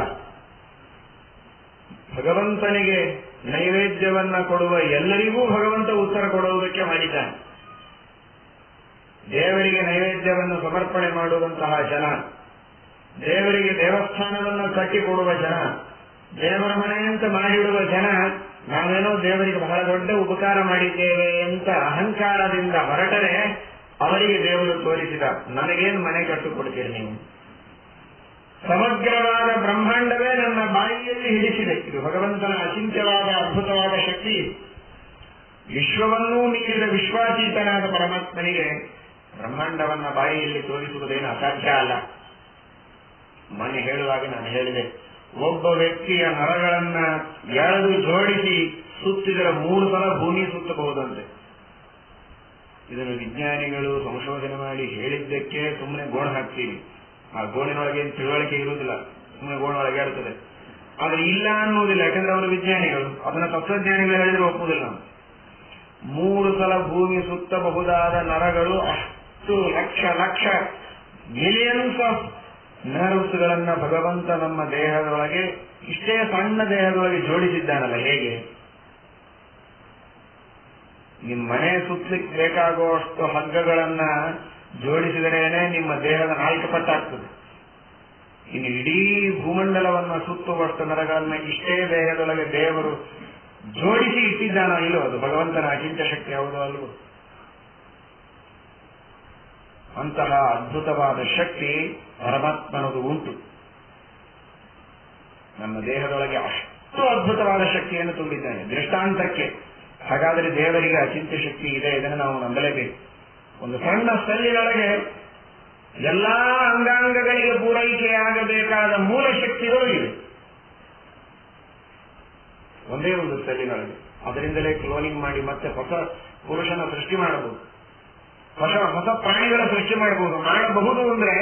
B: ಭಗವಂತನಿಗೆ ನೈವೇದ್ಯವನ್ನ ಕೊಡುವ ಎಲ್ಲರಿಗೂ ಭಗವಂತ ಉತ್ತರ ಕೊಡುವುದಕ್ಕೆ ಮಾಡಿದ್ದಾನೆ. ದೇವರಿಗೆ ನೈವೇದ್ಯವನ್ನು ಸಮರ್ಪಣೆ ಮಾಡುವಂತಹ ಜನ, ದೇವರಿಗೆ ದೇವಸ್ಥಾನವನ್ನು ಕಟ್ಟಿಕೊಡುವ ಜನ, ದೇವರ ಮನೆಯಂತ ಮಾಡಿಡುವ ಜನ, ನಾವೇನೋ ದೇವರಿಗೆ ಬಹಳ ದೊಡ್ಡ ಉಪಕಾರ ಮಾಡಿದ್ದೇವೆ ಅಂತ ಅಹಂಕಾರದಿಂದ ಹೊರಟರೆ ಅವರಿಗೆ ದೇವರು ತೋರಿಸಿದ, ನನಗೇನು ಮನೆ ಕಟ್ಟಿಕೊಡ್ತೀರಿ ನೀವು? ಸಮಗ್ರವಾದ ಬ್ರಹ್ಮಾಂಡವೇ ನನ್ನ ಬಾಯಿಯಲ್ಲಿ ಹಿಡಿಸಿದೆ. ಇದು ಭಗವಂತನ ಅಚಿಂತ್ಯವಾದ ಅದ್ಭುತವಾದ ಶಕ್ತಿ. ವಿಶ್ವವನ್ನೂ ಮೀರಿದ ವಿಶ್ವಾತೀತನಾದ ಪರಮಾತ್ಮನಿಗೆ ಬ್ರಹ್ಮಾಂಡವನ್ನ ಬಾಯಿಯಲ್ಲಿ ತೋರಿಸುವುದೇನು ಅಸಾಧ್ಯ ಅಲ್ಲ. ಮೊನ್ನೆ ಹೇಳುವಾಗ ನಾನು ಹೇಳಿದೆ, ಒಬ್ಬ ವ್ಯಕ್ತಿಯ ನರಗಳನ್ನ ಎಳೆದು ಜೋಡಿಸಿ ಸುತ್ತಿದರೆ 3 ಸಲ ಭೂಮಿ ಸುತ್ತಬಹುದಂತೆ. ಇದನ್ನು ವಿಜ್ಞಾನಿಗಳು ಸಂಶೋಧನೆ ಮಾಡಿ ಹೇಳಿದ್ದಕ್ಕೆ ಸುಮ್ಮನೆ ಗೋಣ ಹಾಕ್ತೀವಿ. ಆ ಗೋಣಿನೊಳಗೆ ಏನು ತಿಳುವಳಿಕೆ ಇರುವುದಿಲ್ಲ, ಸುಮ್ಮನೆ ಗೋಣೊಳಗೆ ಇರುತ್ತದೆ. ಆದ್ರೆ ಇಲ್ಲ ಅನ್ನೋದಿಲ್ಲ, ಯಾಕಂದ್ರೆ ಅವರು ವಿಜ್ಞಾನಿಗಳು, ಅದನ್ನ ತತ್ವಜ್ಞಾನಿಗಳು ಹೇಳಿದ್ರೆ ಒಪ್ಪುದಿಲ್ಲ. 3 ಸಲ ಭೂಮಿ ಸುತ್ತಬಹುದಾದ ನರಗಳು, ಅಷ್ಟು ಲಕ್ಷ ಮಿಲಿಯನ್ಸ್ ಆಫ್ ನರ್ವ್ಸ್ಗಳನ್ನ ಭಗವಂತ ನಮ್ಮ ದೇಹದೊಳಗೆ, ಇಷ್ಟೇ ಸಣ್ಣ ದೇಹದೊಳಗೆ ಜೋಡಿಸಿದ್ದಾನಲ್ಲ. ಹೇಗೆ ನಿಮ್ಮ ಮನೆ ಸುತ್ತಲಿಕ್ಕೆ ಬೇಕಾಗುವಷ್ಟು ಹಗ್ಗಗಳನ್ನ ಜೋಡಿಸಿದರೇನೆ ನಿಮ್ಮ ದೇಹದ 4 ಪಟ್ಟಾಗ್ತದೆ. ಇನ್ನು ಇಡೀ ಭೂಮಂಡಲವನ್ನ ಸುತ್ತುವಷ್ಟು ನರಗಳನ್ನ ಇಷ್ಟೇ ದೇಹದೊಳಗೆ ದೇವರು ಜೋಡಿಸಿ ಇಟ್ಟಿದ್ದಾನೋ ಇಲ್ಲೋ, ಅದು ಭಗವಂತನ ಅಚಿಂತ್ಯ ಶಕ್ತಿ ಯಾವುದೋ ಅಲ್ವೋ. ಅಂತಹ ಅದ್ಭುತವಾದ ಶಕ್ತಿ ಪರಮಾತ್ಮನದು ಉಂಟು. ನಮ್ಮ ದೇಹದೊಳಗೆ ಅಷ್ಟು ಅದ್ಭುತವಾದ ಶಕ್ತಿಯನ್ನು ತುಂಬಿದ್ದಾನೆ ದೃಷ್ಟಾಂತಕ್ಕೆ. ಹಾಗಾದರೆ ದೇವರಿಗೆ ಅಚಿಂತ್ಯ ಶಕ್ತಿ ಇದೆ, ಇದನ್ನು ನಾವು ನಂಬಲೇಬೇಕು. ಒಂದು ಸಣ್ಣ ಸೆಲ್ಲಿನೊಳಗೆ ಎಲ್ಲಾ ಅಂಗಾಂಗಗಳಿಗೆ ಪೂರೈಕೆಯಾಗಬೇಕಾದ ಮೂಲ ಶಕ್ತಿಗಳು ಇವೆ ಒಂದೇ ಒಂದು ಸೆಲ್ಲಿನೊಳಗೆ. ಅದರಿಂದಲೇ ಕ್ಲೋನಿಂಗ್ ಮಾಡಿ ಮತ್ತೆ ಹೊಸ ಪುರುಷನ ಸೃಷ್ಟಿ ಮಾಡಬಹುದು, ಹೊಸ ಪ್ರಾಣಿಗಳ ಸೃಷ್ಟಿ ಮಾಡಬಹುದು ಅಂದ್ರೆ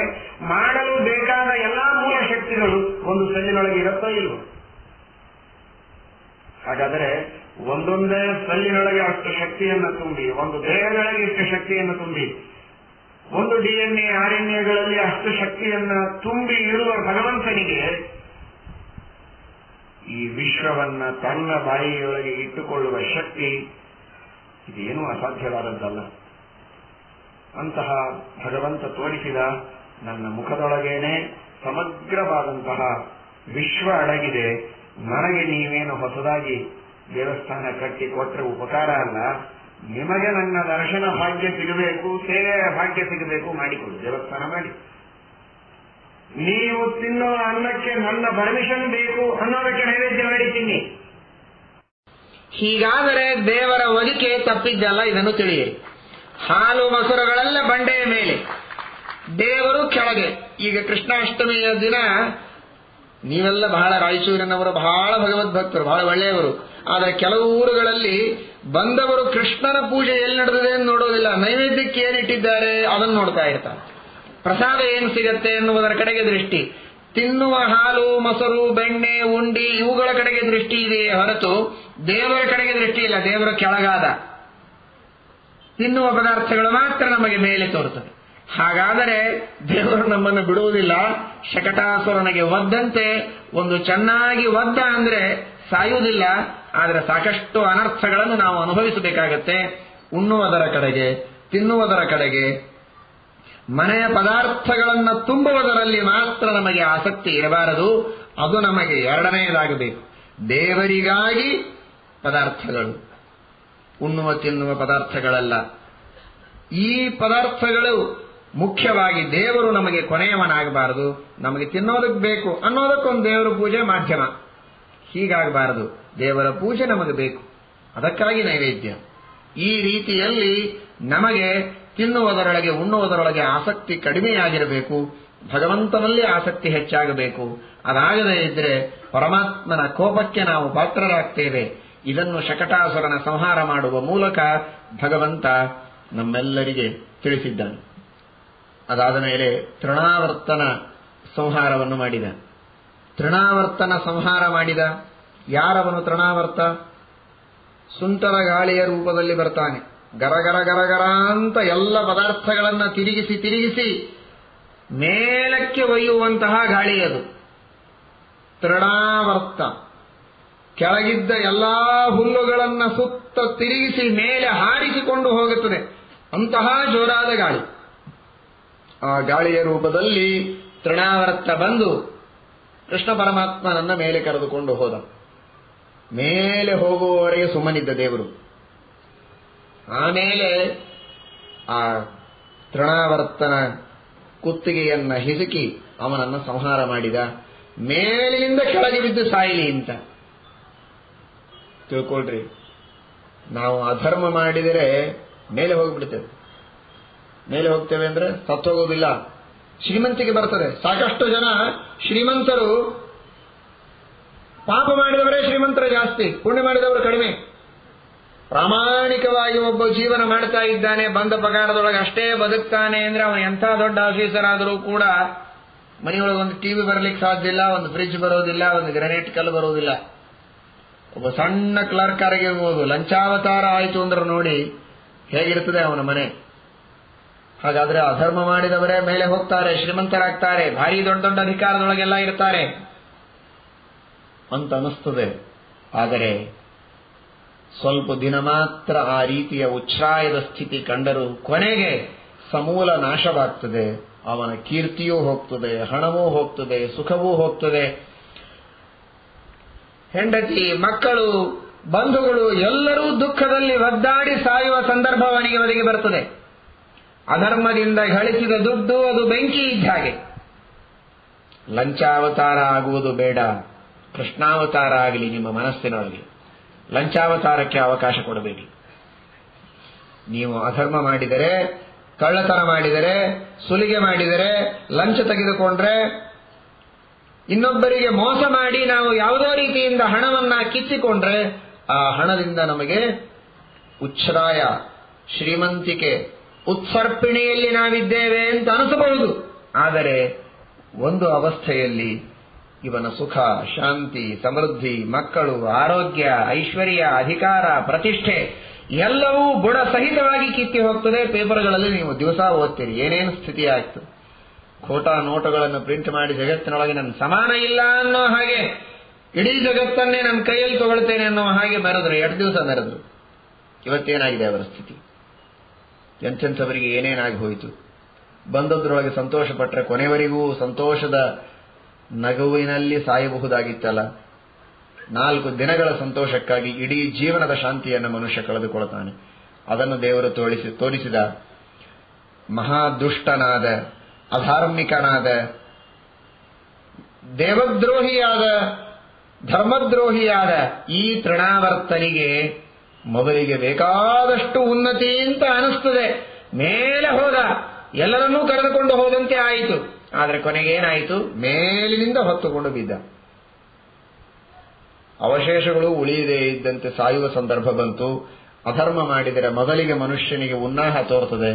B: ಮಾಡಲು ಬೇಕಾದ ಎಲ್ಲಾ ಮೂಲ ಶಕ್ತಿಗಳು ಒಂದು ಸೆಲ್ಲಿನೊಳಗೆ ಇರುತ್ತೋ ಇಲ್ವೋ. ಹಾಗಾದರೆ ಒಂದೊಂದೇ ಸೆಲ್ಲಿನೊಳಗೆ ಅಷ್ಟು ಶಕ್ತಿಯನ್ನು ತುಂಬಿ, ಒಂದು ದೇಹದೊಳಗೆ ಇಷ್ಟು ಶಕ್ತಿಯನ್ನು ತುಂಬಿ, ಒಂದು DNA RNAಗಳಲ್ಲಿ ಅಷ್ಟು ಶಕ್ತಿಯನ್ನ ತುಂಬಿ ಇರುವ ಭಗವಂತನಿಗೆ ಈ ವಿಶ್ವವನ್ನ ತನ್ನ ಬಾಯಿಯೊಳಗೆ ಇಟ್ಟುಕೊಳ್ಳುವ ಶಕ್ತಿ ಇದೇನೂ ಅಸಾಧ್ಯವಾದದ್ದಲ್ಲ. ಅಂತಹ ಭಗವಂತ ತೋರಿಸಿದ ನನ್ನ ಮುಖದೊಳಗೇನೆ ಸಮಗ್ರವಾದಂತಹ ವಿಶ್ವ ಅಡಗಿದೆ. ನನಗೆ ನೀವೇನು ಹೊಸದಾಗಿ ದೇವಸ್ಥಾನ ಕಟ್ಟಿ ಕೊಟ್ಟರೆ ಉಪಕಾರ ಅಲ್ಲ, ನಿಮಗೆ ನನ್ನ ದರ್ಶನ ಭಾಗ್ಯ ಸಿಗಬೇಕು, ಸೇವೆಯ ಭಾಗ್ಯ ಸಿಗಬೇಕು, ಮಾಡಿಕೊಡಿ, ದೇವಸ್ಥಾನ ಮಾಡಿ. ನೀವು ತಿನ್ನುವ ಅನ್ನಕ್ಕೆ ನನ್ನ ಪರ್ಮಿಷನ್ ಬೇಕು ಅನ್ನೋದಕ್ಕೆ ನೈವೇದ್ಯ ಮಾಡಿ ತಿನ್ನಿ.
A: ಹೀಗಾದರೆ ದೇವರ ಒಲಿಕೆ ತಪ್ಪಿದ್ದಲ್ಲ, ಇದನ್ನು ತಿಳಿಯಿರಿ. ಹಾಲು ಮೊಸರುಗಳೆಲ್ಲ ಬಂಡೆಯ ಮೇಲೆ, ದೇವರು ಕೆಳಗೆ. ಈಗ ಕೃಷ್ಣಾಷ್ಟಮಿಯ ದಿನ ನೀವೆಲ್ಲ ಬಹಳ ರಾಯಚೂರಿನವರು, ಬಹಳ ಭಗವದ್ಭಕ್ತರು, ಬಹಳ ಒಳ್ಳೆಯವರು. ಆದರೆ ಕೆಲವು ಊರುಗಳಲ್ಲಿ ಬಂದವರು ಕೃಷ್ಣನ ಪೂಜೆ ಎಲ್ಲಿ ನಡೆದಿದೆ ಎಂದು ನೋಡೋದಿಲ್ಲ, ನೈವೇದ್ಯಕ್ಕೆ ಏನಿಟ್ಟಿದ್ದಾರೆ ಅದನ್ನು ನೋಡ್ತಾ ಇರ್ತಾರೆ. ಪ್ರಸಾದ ಏನು ಸಿಗತ್ತೆ ಎನ್ನುವುದರ ಕಡೆಗೆ ದೃಷ್ಟಿ, ತಿನ್ನುವ ಹಾಲು ಮೊಸರು ಬೆಣ್ಣೆ ಉಂಡಿ ಇವುಗಳ ಕಡೆಗೆ ದೃಷ್ಟಿ ಇದೆಯೇ ಹೊರತು ದೇವರ ಕಡೆಗೆ ದೃಷ್ಟಿ ಇಲ್ಲ. ದೇವರ ಕೆಳಗಾದ ತಿನ್ನುವ ಪದಾರ್ಥಗಳು ಮಾತ್ರ ನಮಗೆ ಮೇಲೆ ತೋರುತ್ತದೆ. ಹಾಗಾದರೆ ದೇವರು ನಮ್ಮನ್ನು ಬಿಡುವುದಿಲ್ಲ. ಶಕಟಾಸುರನಿಗೆ ಒದ್ದಂತೆ ಒಂದು ಚೆನ್ನಾಗಿ ಒದ್ದ ಅಂದ್ರೆ ಸಾಯುವುದಿಲ್ಲ, ಆದರೆ ಸಾಕಷ್ಟು ಅನರ್ಥಗಳನ್ನು ನಾವು ಅನುಭವಿಸಬೇಕಾಗತ್ತೆ. ಉಣ್ಣುವುದರ ಕಡೆಗೆ, ತಿನ್ನುವುದರ ಕಡೆಗೆ, ಮನೆಯ ಪದಾರ್ಥಗಳನ್ನು ತುಂಬುವುದರಲ್ಲಿ ಮಾತ್ರ ನಮಗೆ ಆಸಕ್ತಿ ಇರಬಾರದು. ಅದು ನಮಗೆ ಎರಡನೆಯದಾಗಬೇಕು. ದೇವರಿಗಾಗಿ ಪದಾರ್ಥಗಳು, ಉಣ್ಣುವ ತಿನ್ನುವ ಪದಾರ್ಥಗಳಲ್ಲ. ಈ ಪದಾರ್ಥಗಳು ಮುಖ್ಯವಾಗಿ ದೇವರು ನಮಗೆ ಕೊನೆಯವನಾಗಬಾರದು. ನಮಗೆ ತಿನ್ನೋದಕ್ಕೆ ಬೇಕು ಅನ್ನೋದಕ್ಕೊಂದು ದೇವರ ಪೂಜೆ ಮಾಧ್ಯಮ, ಹೀಗಾಗಬಾರದು. ದೇವರ ಪೂಜೆ ನಮಗೆ ಬೇಕು, ಅದಕ್ಕಾಗಿ ನೈವೇದ್ಯ. ಈ ರೀತಿಯಲ್ಲಿ ನಮಗೆ ತಿನ್ನುವುದರೊಳಗೆ ಉಣ್ಣುವುದರೊಳಗೆ ಆಸಕ್ತಿ ಕಡಿಮೆಯಾಗಿರಬೇಕು, ಭಗವಂತನಲ್ಲಿ ಆಸಕ್ತಿ ಹೆಚ್ಚಾಗಬೇಕು. ಅದಾಗದೇ ಇದ್ರೆ ಪರಮಾತ್ಮನ ಕೋಪಕ್ಕೆ ನಾವು ಪಾತ್ರರಾಗ್ತೇವೆ. ಇದನ್ನು ಶಕಟಾಸುರನ ಸಂಹಾರ ಮಾಡುವ ಮೂಲಕ ಭಗವಂತ ನಮ್ಮೆಲ್ಲರಿಗೆ ತಿಳಿಸಿದ್ದಾನೆ. ಅದಾದ ಮೇಲೆ ತೃಣಾವರ್ತನ ಸಂಹಾರವನ್ನು ಮಾಡಿದ. ತೃಣಾವರ್ತನ ಸಂಹಾರ ಮಾಡಿದ ಯಾರವನು? ತೃಣಾವರ್ತ ಸುಂಟರ ಗಾಳಿಯ ರೂಪದಲ್ಲಿ ಬರ್ತಾನೆ. ಗರಗರ ಗರಗರ ಅಂತ ಎಲ್ಲ ಪದಾರ್ಥಗಳನ್ನು ತಿರುಗಿಸಿ ತಿರುಗಿಸಿ ಮೇಲಕ್ಕೆ ಒಯ್ಯುವಂತಹ ಗಾಳಿ ಅದು ತೃಣಾವರ್ತ. ಕೆಳಗಿದ್ದ ಎಲ್ಲಾ ಹುಲ್ಲುಗಳನ್ನು ಸುತ್ತ ತಿರುಗಿಸಿ ಮೇಲೆ ಹಾರಿಸಿಕೊಂಡು ಹೋಗುತ್ತದೆ, ಅಂತಹ ಜೋರಾದ ಗಾಳಿ. ಆ ಗಾಳಿಯ ರೂಪದಲ್ಲಿ ತೃಣಾವರ್ತ ಬಂದು ಕೃಷ್ಣ ಪರಮಾತ್ಮನನ್ನ ಮೇಲೆ ಕರೆದುಕೊಂಡು ಹೋದ. ಮೇಲೆ ಹೋಗುವವರೆಗೆ ಸುಮ್ಮನಿದ್ದ ದೇವರು. ಆಮೇಲೆ ಆ ತೃಣಾವರ್ತನ ಕುತ್ತಿಗೆಯನ್ನ ಹಿಸುಕಿ ಅವನನ್ನು ಸಂಹಾರ ಮಾಡಿದ. ಮೇಲಿನಿಂದ ಕೆಳಗೆ ಬಿದ್ದು ಸಾಯಲಿ ಅಂತ ತಿಳ್ಕೊಳ್ರಿ. ನಾವು ಅಧರ್ಮ ಮಾಡಿದರೆ ಮೇಲೆ ಹೋಗ್ಬಿಡ್ತೇವೆ. ಮೇಲೆ ಹೋಗ್ತೇವೆ ಅಂದ್ರೆ ಸತ್ತೋಗೋದಿಲ್ಲ, ಶ್ರೀಮಂತಿಗೆ ಬರ್ತದೆ. ಸಾಕಷ್ಟು ಜನ ಶ್ರೀಮಂತರು ಪಾಪ ಮಾಡಿದವರೇ ಶ್ರೀಮಂತರ ಜಾಸ್ತಿ, ಪುಣ್ಯ ಮಾಡಿದವರು ಕಡಿಮೆ. ಪ್ರಾಮಾಣಿಕವಾಗಿ ಒಬ್ಬ ಜೀವನ ಮಾಡ್ತಾ ಇದ್ದಾನೆ, ಬಂದ ಪಗಾರದೊಳಗೆ ಅಷ್ಟೇ ಬದುಕ್ತಾನೆ ಅಂದ್ರೆ ಅವನು ಎಂಥ ದೊಡ್ಡ ಆಫೀಸರ್ ಆದರೂ ಕೂಡ ಮನೆಯೊಳಗೆ ಒಂದು ಟಿವಿ ಬರಲಿಕ್ಕೆ ಸಾಧ್ಯ ಇಲ್ಲ, ಒಂದು ಫ್ರಿಡ್ಜ್ ಬರೋದಿಲ್ಲ, ಒಂದು ಗ್ರಾನೈಟ್ ಕಲ್ಲು ಬರೋದಿಲ್ಲ. ಒಬ್ಬ ಸಣ್ಣ ಕ್ಲರ್ಕ್ ಆಗಿರ್ಬೋದು, ಲಂಚಾವತಾರ ಆಯಿತು ಅಂದ್ರೆ ನೋಡಿ ಹೇಗಿರ್ತದೆ ಅವನ ಮನೆ. ಹಾಗಾದ್ರೆ ಅಧರ್ಮ ಮಾಡಿದವರೇ ಮೇಲೆ ಹೋಗ್ತಾರೆ, ಶ್ರೀಮಂತರಾಗ್ತಾರೆ, ಭಾರಿ ದೊಡ್ಡ ದೊಡ್ಡ ಅಧಿಕಾರದೊಳಗೆಲ್ಲ ಇರ್ತಾರೆ ಅಂತ ಅನಿಸ್ತದೆ. ಆದರೆ ಸ್ವಲ್ಪ ದಿನ ಮಾತ್ರ ಆ ರೀತಿಯ ಉಚ್ಛ್ರಾಯದ ಸ್ಥಿತಿ ಕಂಡರೂ ಕೊನೆಗೆ ಸಮೂಲ ನಾಶವಾಗ್ತದೆ. ಅವನ ಕೀರ್ತಿಯೂ ಹೋಗ್ತದೆ, ಹಣವೂ ಹೋಗ್ತದೆ, ಸುಖವೂ ಹೋಗ್ತದೆ. ಹೆಂಡತಿ, ಮಕ್ಕಳು, ಬಂಧುಗಳು ಎಲ್ಲರೂ ದುಃಖದಲ್ಲಿ ಒದ್ದಾಡಿ ಸಾಯುವ ಸಂದರ್ಭ ಅವನಿಗೆ ಒದಗಿ ಬರ್ತದೆ. ಅಧರ್ಮದಿಂದ ಗಳಿಸಿದ ದುಡ್ಡು ಅದು ಬೆಂಕಿ ಇದ್ದ ಹಾಗೆ. ಲಂಚಾವತಾರ ಆಗುವುದು ಬೇಡ, ಕೃಷ್ಣಾವತಾರ ಆಗಲಿ ನಿಮ್ಮ ಮನಸ್ಸಿನೊಳಗೆ. ಲಂಚಾವತಾರಕ್ಕೆ ಅವಕಾಶ ಕೊಡಬೇಡಿ. ನೀವು ಅಧರ್ಮ ಮಾಡಿದರೆ, ಕಳ್ಳತನ ಮಾಡಿದರೆ, ಸುಲಿಗೆ ಮಾಡಿದರೆ, ಲಂಚ ತೆಗೆದುಕೊಂಡ್ರೆ, ಇನ್ನೊಬ್ಬರಿಗೆ ಮೋಸ ಮಾಡಿ ನಾವು ಯಾವುದೋ ರೀತಿಯಿಂದ ಹಣವನ್ನ ಕಿತ್ತಿಕೊಂಡ್ರೆ ಆ ಹಣದಿಂದ ನಮಗೆ ಉಚ್ಛ್ರಾಯ, ಶ್ರೀಮಂತಿಕೆ, ಉತ್ಸರ್ಪಿಣಿಯಲ್ಲಿ ನಾವಿದ್ದೇವೆ ಅಂತ ಅನಿಸಬಹುದು. ಆದರೆ ಒಂದು ಅವಸ್ಥೆಯಲ್ಲಿ ಇವನ ಸುಖ, ಶಾಂತಿ, ಸಮೃದ್ಧಿ, ಮಕ್ಕಳು, ಆರೋಗ್ಯ, ಐಶ್ವರ್ಯ, ಅಧಿಕಾರ, ಪ್ರತಿಷ್ಠೆ ಎಲ್ಲವೂ ಬುಡ ಸಹಿತವಾಗಿ ಕಿತ್ತಿ ಹೋಗ್ತದೆ. ಪೇಪರ್ಗಳಲ್ಲಿ ನೀವು ದಿವಸ ಓದ್ತೀರಿ ಏನೇನು ಸ್ಥಿತಿ ಆಯ್ತು. ಖೋಟಾ ನೋಟುಗಳನ್ನು ಪ್ರಿಂಟ್ ಮಾಡಿ ಜಗತ್ತಿನೊಳಗೆ ನನ್ನ ಸಮಾನ ಇಲ್ಲ ಅನ್ನೋ ಹಾಗೆ, ಇಡೀ ಜಗತ್ತನ್ನೇ ನನ್ನ ಕೈಯಲ್ಲಿ ತಗೊಳ್ತೇನೆ ಅನ್ನೋ ಹಾಗೆ ಮೆರೆದ್ರು. 2 ದಿವಸ ಮೆರೆದ್ರು. ಇವತ್ತೇನಾಗಿದೆ ಅವರ ಸ್ಥಿತಿ? ಎಂಥೆಂಥವರಿಗೆ ಏನೇನಾಗಿ ಹೋಯಿತು. ಬಂದದ್ರೊಳಗೆ ಸಂತೋಷ ಪಟ್ಟರೆ ಕೊನೆವರೆಗೂ ಸಂತೋಷದ ನಗುವಿನಲ್ಲಿ ಸಾಯಬಹುದಾಗಿತ್ತಲ್ಲ. 4 ದಿನಗಳ ಸಂತೋಷಕ್ಕಾಗಿ ಇಡೀ ಜೀವನದ ಶಾಂತಿಯನ್ನು ಮನುಷ್ಯ ಕಳೆದುಕೊಳ್ತಾನೆ. ಅದನ್ನು ದೇವರು ತೋರಿಸಿದ. ಮಹಾದುಷ್ಟನಾದ, ಅಧಾರ್ಮಿಕನಾದ, ದೇವದ್ರೋಹಿಯಾದ, ಧರ್ಮದ್ರೋಹಿಯಾದ ಈ ತೃಣಾವರ್ತನಿಗೆ ಮೊದಲಿಗೆ ಬೇಕಾದಷ್ಟು ಉನ್ನತಿ ಅಂತ ಅನಿಸ್ತದೆ. ಮೇಲೆ ಹೋದ, ಎಲ್ಲರನ್ನೂ ಕರೆದುಕೊಂಡು ಹೋದಂತೆ ಆಯಿತು. ಆದರೆ ಕೊನೆಗೇನಾಯಿತು? ಮೇಲಿನಿಂದ ಹೊತ್ತುಕೊಂಡು ಬಿದ್ದ. ಅವಶೇಷಗಳು ಉಳಿಯದೇ ಇದ್ದಂತೆ ಸಾಯುವ ಸಂದರ್ಭ ಬಂತು. ಅಧರ್ಮ ಮಾಡಿದರೆ ಮೊದಲಿಗೆ ಮನುಷ್ಯನಿಗೆ ಉನ್ನಾಹ ತೋರ್ತದೆ,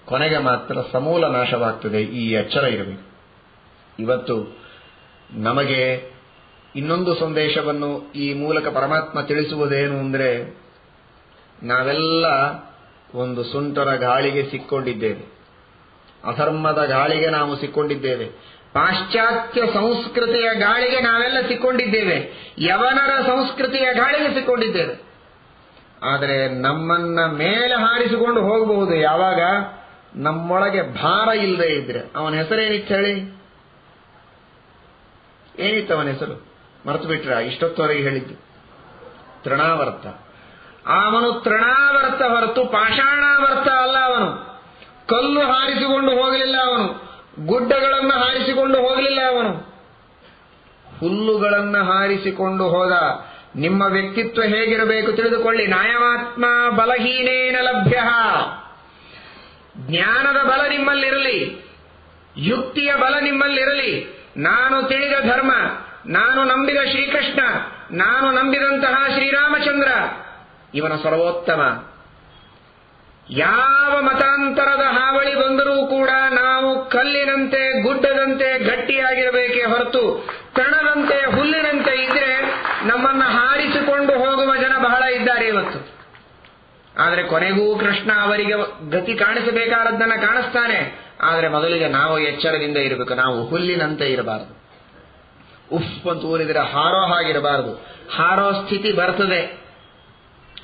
A: ಕೊನೆಗೆ ಮಾತ್ರ ಸಮೂಲ ನಾಶವಾಗ್ತದೆ. ಈ ಎಚ್ಚರ ಇರಬೇಕು. ಇವತ್ತು ನಮಗೆ ಇನ್ನೊಂದು ಸಂದೇಶವನ್ನು ಈ ಮೂಲಕ ಪರಮಾತ್ಮ ತಿಳಿಸುವುದೇನು ಅಂದರೆ, ನಾವೆಲ್ಲ ಒಂದು ಸುಂಟರ ಗಾಳಿಗೆ ಸಿಕ್ಕೊಂಡಿದ್ದೇವೆ. ಅಧರ್ಮದ ಗಾಳಿಗೆ ನಾವು ಸಿಕ್ಕೊಂಡಿದ್ದೇವೆ. ಪಾಶ್ಚಾತ್ಯ ಸಂಸ್ಕೃತಿಯ ಗಾಳಿಗೆ ನಾವೆಲ್ಲ ಸಿಕ್ಕೊಂಡಿದ್ದೇವೆ. ಯವನರ ಸಂಸ್ಕೃತಿಯ ಗಾಳಿಗೆ ಸಿಕ್ಕೊಂಡಿದ್ದೇವೆ. ಆದರೆ ನಮ್ಮನ್ನ ಮೇಲೆ ಹಾರಿಸಿಕೊಂಡು ಹೋಗಬಹುದು ಯಾವಾಗ? ನಮ್ಮೊಳಗೆ ಭಾರ ಇಲ್ಲದೆ ಇದ್ರೆ. ಅವನ ಹೆಸರೇನಿತ್ತು ಹೇಳಿ? ಏನಿತ್ತು ಅವನ ಹೆಸರು? ಮರೆತು ಬಿಟ್ರ? ಇಷ್ಟೊತ್ತವರೆಗೆ ಹೇಳಿದ್ದು ತೃಣಾವರ್ತ. ಅವನು ತೃಣಾವರ್ತ ಹೊರತು ಪಾಷಾಣಾವರ್ತ ಅಲ್ಲ. ಅವನು ಕಲ್ಲು ಹಾರಿಸಿಕೊಂಡು ಹೋಗಲಿಲ್ಲ, ಅವನು ಗುಡ್ಡಗಳನ್ನು ಹಾರಿಸಿಕೊಂಡು ಹೋಗಲಿಲ್ಲ, ಅವನು ಹುಲ್ಲುಗಳನ್ನು ಹಾರಿಸಿಕೊಂಡು ಹೋದ. ನಿಮ್ಮ ವ್ಯಕ್ತಿತ್ವ ಹೇಗಿರಬೇಕು ತಿಳಿದುಕೊಳ್ಳಿ. ನಾಯಮಾತ್ಮ ಬಲಹೀನೇನ ಲಭ್ಯ. ಜ್ಞಾನದ ಬಲ ನಿಮ್ಮಲ್ಲಿರಲಿ, ಯುಕ್ತಿಯ ಬಲ ನಿಮ್ಮಲ್ಲಿರಲಿ. ನಾನು ತಿಳಿದ ಧರ್ಮ, ನಾನು ನಂಬಿದ ಶ್ರೀಕೃಷ್ಣ, ನಾನು ನಂಬಿದಂತಹ ಶ್ರೀರಾಮಚಂದ್ರ ಇವನ ಸರ್ವೋತ್ತಮ. ಯಾವ ಮತಾಂತರದ ಹಾವಳಿ ಬಂದರೂ ಕೂಡ ನಾವು ಕಲ್ಲಿನಂತೆ, ಗುಡ್ಡದಂತೆ ಗಟ್ಟಿಯಾಗಿರಬೇಕೇ ಹೊರತು ತಣದಂತೆ, ಹುಲ್ಲಿನಂತೆ ಇದ್ರೆ ನಮ್ಮನ್ನ ಹಾರಿಸಿಕೊಂಡು ಹೋಗುವ ಜನ ಬಹಳ ಇದ್ದಾರೆ ಇವತ್ತು. ಆದರೆ ಕೊನೆಗೂ ಕೃಷ್ಣ ಅವರಿಗೆ ಗತಿ ಕಾಣಿಸಬೇಕಾದದ್ದನ್ನ ಕಾಣಿಸ್ತಾನೆ. ಆದರೆ ಮೊದಲಿಗೆ ನಾವು ಎಚ್ಚರದಿಂದ ಇರಬೇಕು. ನಾವು ಹುಲ್ಲಿನಂತೆ ಇರಬಾರದು. ಉಫ್ ಅಂತ ಊರಿದ್ರೆ ಹಾರೋ ಹಾಗಿರಬಾರದು. ಹಾರೋ ಸ್ಥಿತಿ ಬರ್ತದೆ.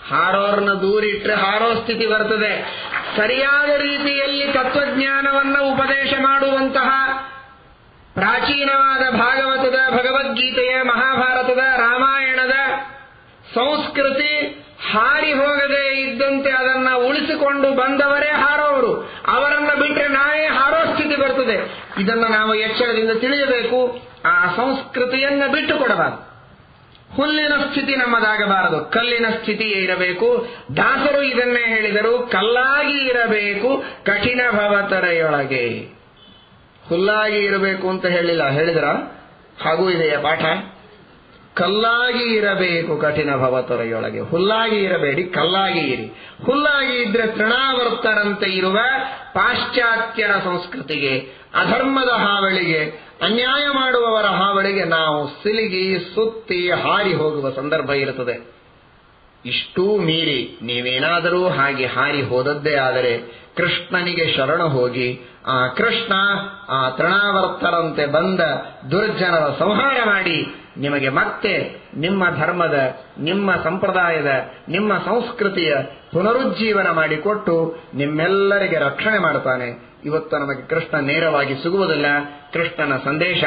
A: ಹಾರೋರ್ನ ದೂರಿಟ್ರೆ ಹಾರೋ ಸ್ಥಿತಿ ಬರ್ತದೆ. ಸರಿಯಾದ ರೀತಿಯಲ್ಲಿ ತತ್ವಜ್ಞಾನವನ್ನು ಉಪದೇಶ ಮಾಡುವಂತಹ ಪ್ರಾಚೀನವಾದ ಭಾಗವತದ, ಭಗವದ್ಗೀತೆಯ, ಮಹಾಭಾರತದ, ರಾಮಾಯಣದ ಸಂಸ್ಕೃತಿ ಹಾರಿ ಹೋಗದೆ ಇದ್ದಂತೆ ಅದನ್ನ ಉಳಿಸಿಕೊಂಡು ಬಂದವರೇ ಹಾರೋರು. ಅವರನ್ನ ಬಿಟ್ಟರೆ ನಾವೇ ಹಾರೋ ಸ್ಥಿತಿ ಬರ್ತದೆ. ಇದನ್ನು ನಾವು ಎಚ್ಚರದಿಂದ ತಿಳಿಯಬೇಕು. ಆ ಸಂಸ್ಕೃತಿಯನ್ನ ಬಿಟ್ಟು ಕೊಡಬಾರದು. ಹುಲ್ಲಿನ ಸ್ಥಿತಿ ನಮ್ಮದಾಗಬಾರದು, ಕಲ್ಲಿನ ಸ್ಥಿತಿಯೇ ಇರಬೇಕು. ದಾಸರು ಇದನ್ನೇ ಹೇಳಿದರು, ಕಲ್ಲಾಗಿ ಇರಬೇಕು ಕಠಿಣ ಭವತರೆಯೊಳಗೆ. ಹುಲ್ಲಾಗಿ ಇರಬೇಕು ಅಂತ ಹೇಳಿಲ್ಲ, ಹೇಳಿದ್ರ? ಹಾಗೂ ಇದೆಯಾ ಪಾಠ? ಕಲ್ಲಾಗಿ ಇರಬೇಕು ಕಠಿಣ ಭವತರೆಯೊಳಗೆ. ಹುಲ್ಲಾಗಿ ಇರಬೇಡಿ, ಕಲ್ಲಾಗಿ ಇರಿ. ಹುಲ್ಲಾಗಿ ಇದ್ರೆ ತೃಣಾವರ್ತರಂತೆ ಇರುವ ಪಾಶ್ಚಾತ್ಯರ ಸಂಸ್ಕೃತಿಗೆ, ಅಧರ್ಮದ ಹಾವಳಿಗೆ, ಅನ್ಯಾಯ ಮಾಡುವವರ ಹಾವಳಿಗೆ ನಾವು ಸಿಲುಗಿ ಸುತ್ತಿ ಹಾರಿ ಹೋಗುವ ಸಂದರ್ಭ ಇರುತ್ತದೆ. ಇಷ್ಟೂ ಮೀರಿ ನೀವೇನಾದರೂ ಹಾಗೆ ಹಾರಿ ಹೋದದ್ದೇ ಆದರೆ ಕೃಷ್ಣನಿಗೆ ಶರಣು ಹೋಗಿ ಆ ಕೃಷ್ಣ ಆ ತೃಣಾವರ್ತರಂತೆ ಬಂದ ದುರ್ಜನರ ಸಂಹಾರ ಮಾಡಿ ನಿಮಗೆ ಮತ್ತೆ ನಿಮ್ಮ ಧರ್ಮದ, ನಿಮ್ಮ ಸಂಪ್ರದಾಯದ, ನಿಮ್ಮ ಸಂಸ್ಕೃತಿಯ ಪುನರುಜ್ಜೀವನ ಮಾಡಿಕೊಟ್ಟು ನಿಮ್ಮೆಲ್ಲರಿಗೆ ರಕ್ಷಣೆ ಮಾಡ್ತಾನೆ. ಇವತ್ತು ನಮಗೆ ಕೃಷ್ಣ ನೇರವಾಗಿ ಸಿಗುವುದಿಲ್ಲ. ಕೃಷ್ಣನ ಸಂದೇಶ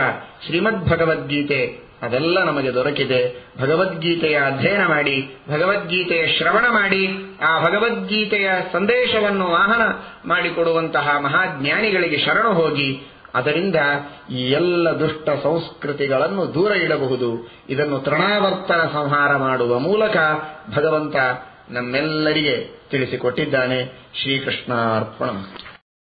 A: ಶ್ರೀಮದ್ ಭಗವದ್ಗೀತೆ ಅದೆಲ್ಲ ನಮಗೆ ದೊರಕಿದೆ. ಭಗವದ್ಗೀತೆಯ ಅಧ್ಯಯನ ಮಾಡಿ, ಭಗವದ್ಗೀತೆಯ ಶ್ರವಣ ಮಾಡಿ, ಆ ಭಗವದ್ಗೀತೆಯ ಸಂದೇಶವನ್ನು ವಾಹನ ಮಾಡಿಕೊಡುವಂತಹ ಮಹಾಜ್ಞಾನಿಗಳಿಗೆ ಶರಣು ಹೋಗಿ ಅದರಿಂದ ಈ ಎಲ್ಲ ದುಷ್ಟ ಸಂಸ್ಕೃತಿಗಳನ್ನು ದೂರ ಇಡಬಹುದು. ಇದನ್ನು ತೃಣಾವರ್ತನ ಸಂಹಾರ ಮಾಡುವ ಮೂಲಕ ಭಗವಂತ ನಮ್ಮೆಲ್ಲರಿಗೆ ತಿಳಿಸಿಕೊಟ್ಟಿದ್ದಾನೆ. ಶ್ರೀಕೃಷ್ಣಾರ್ಪಣಂ.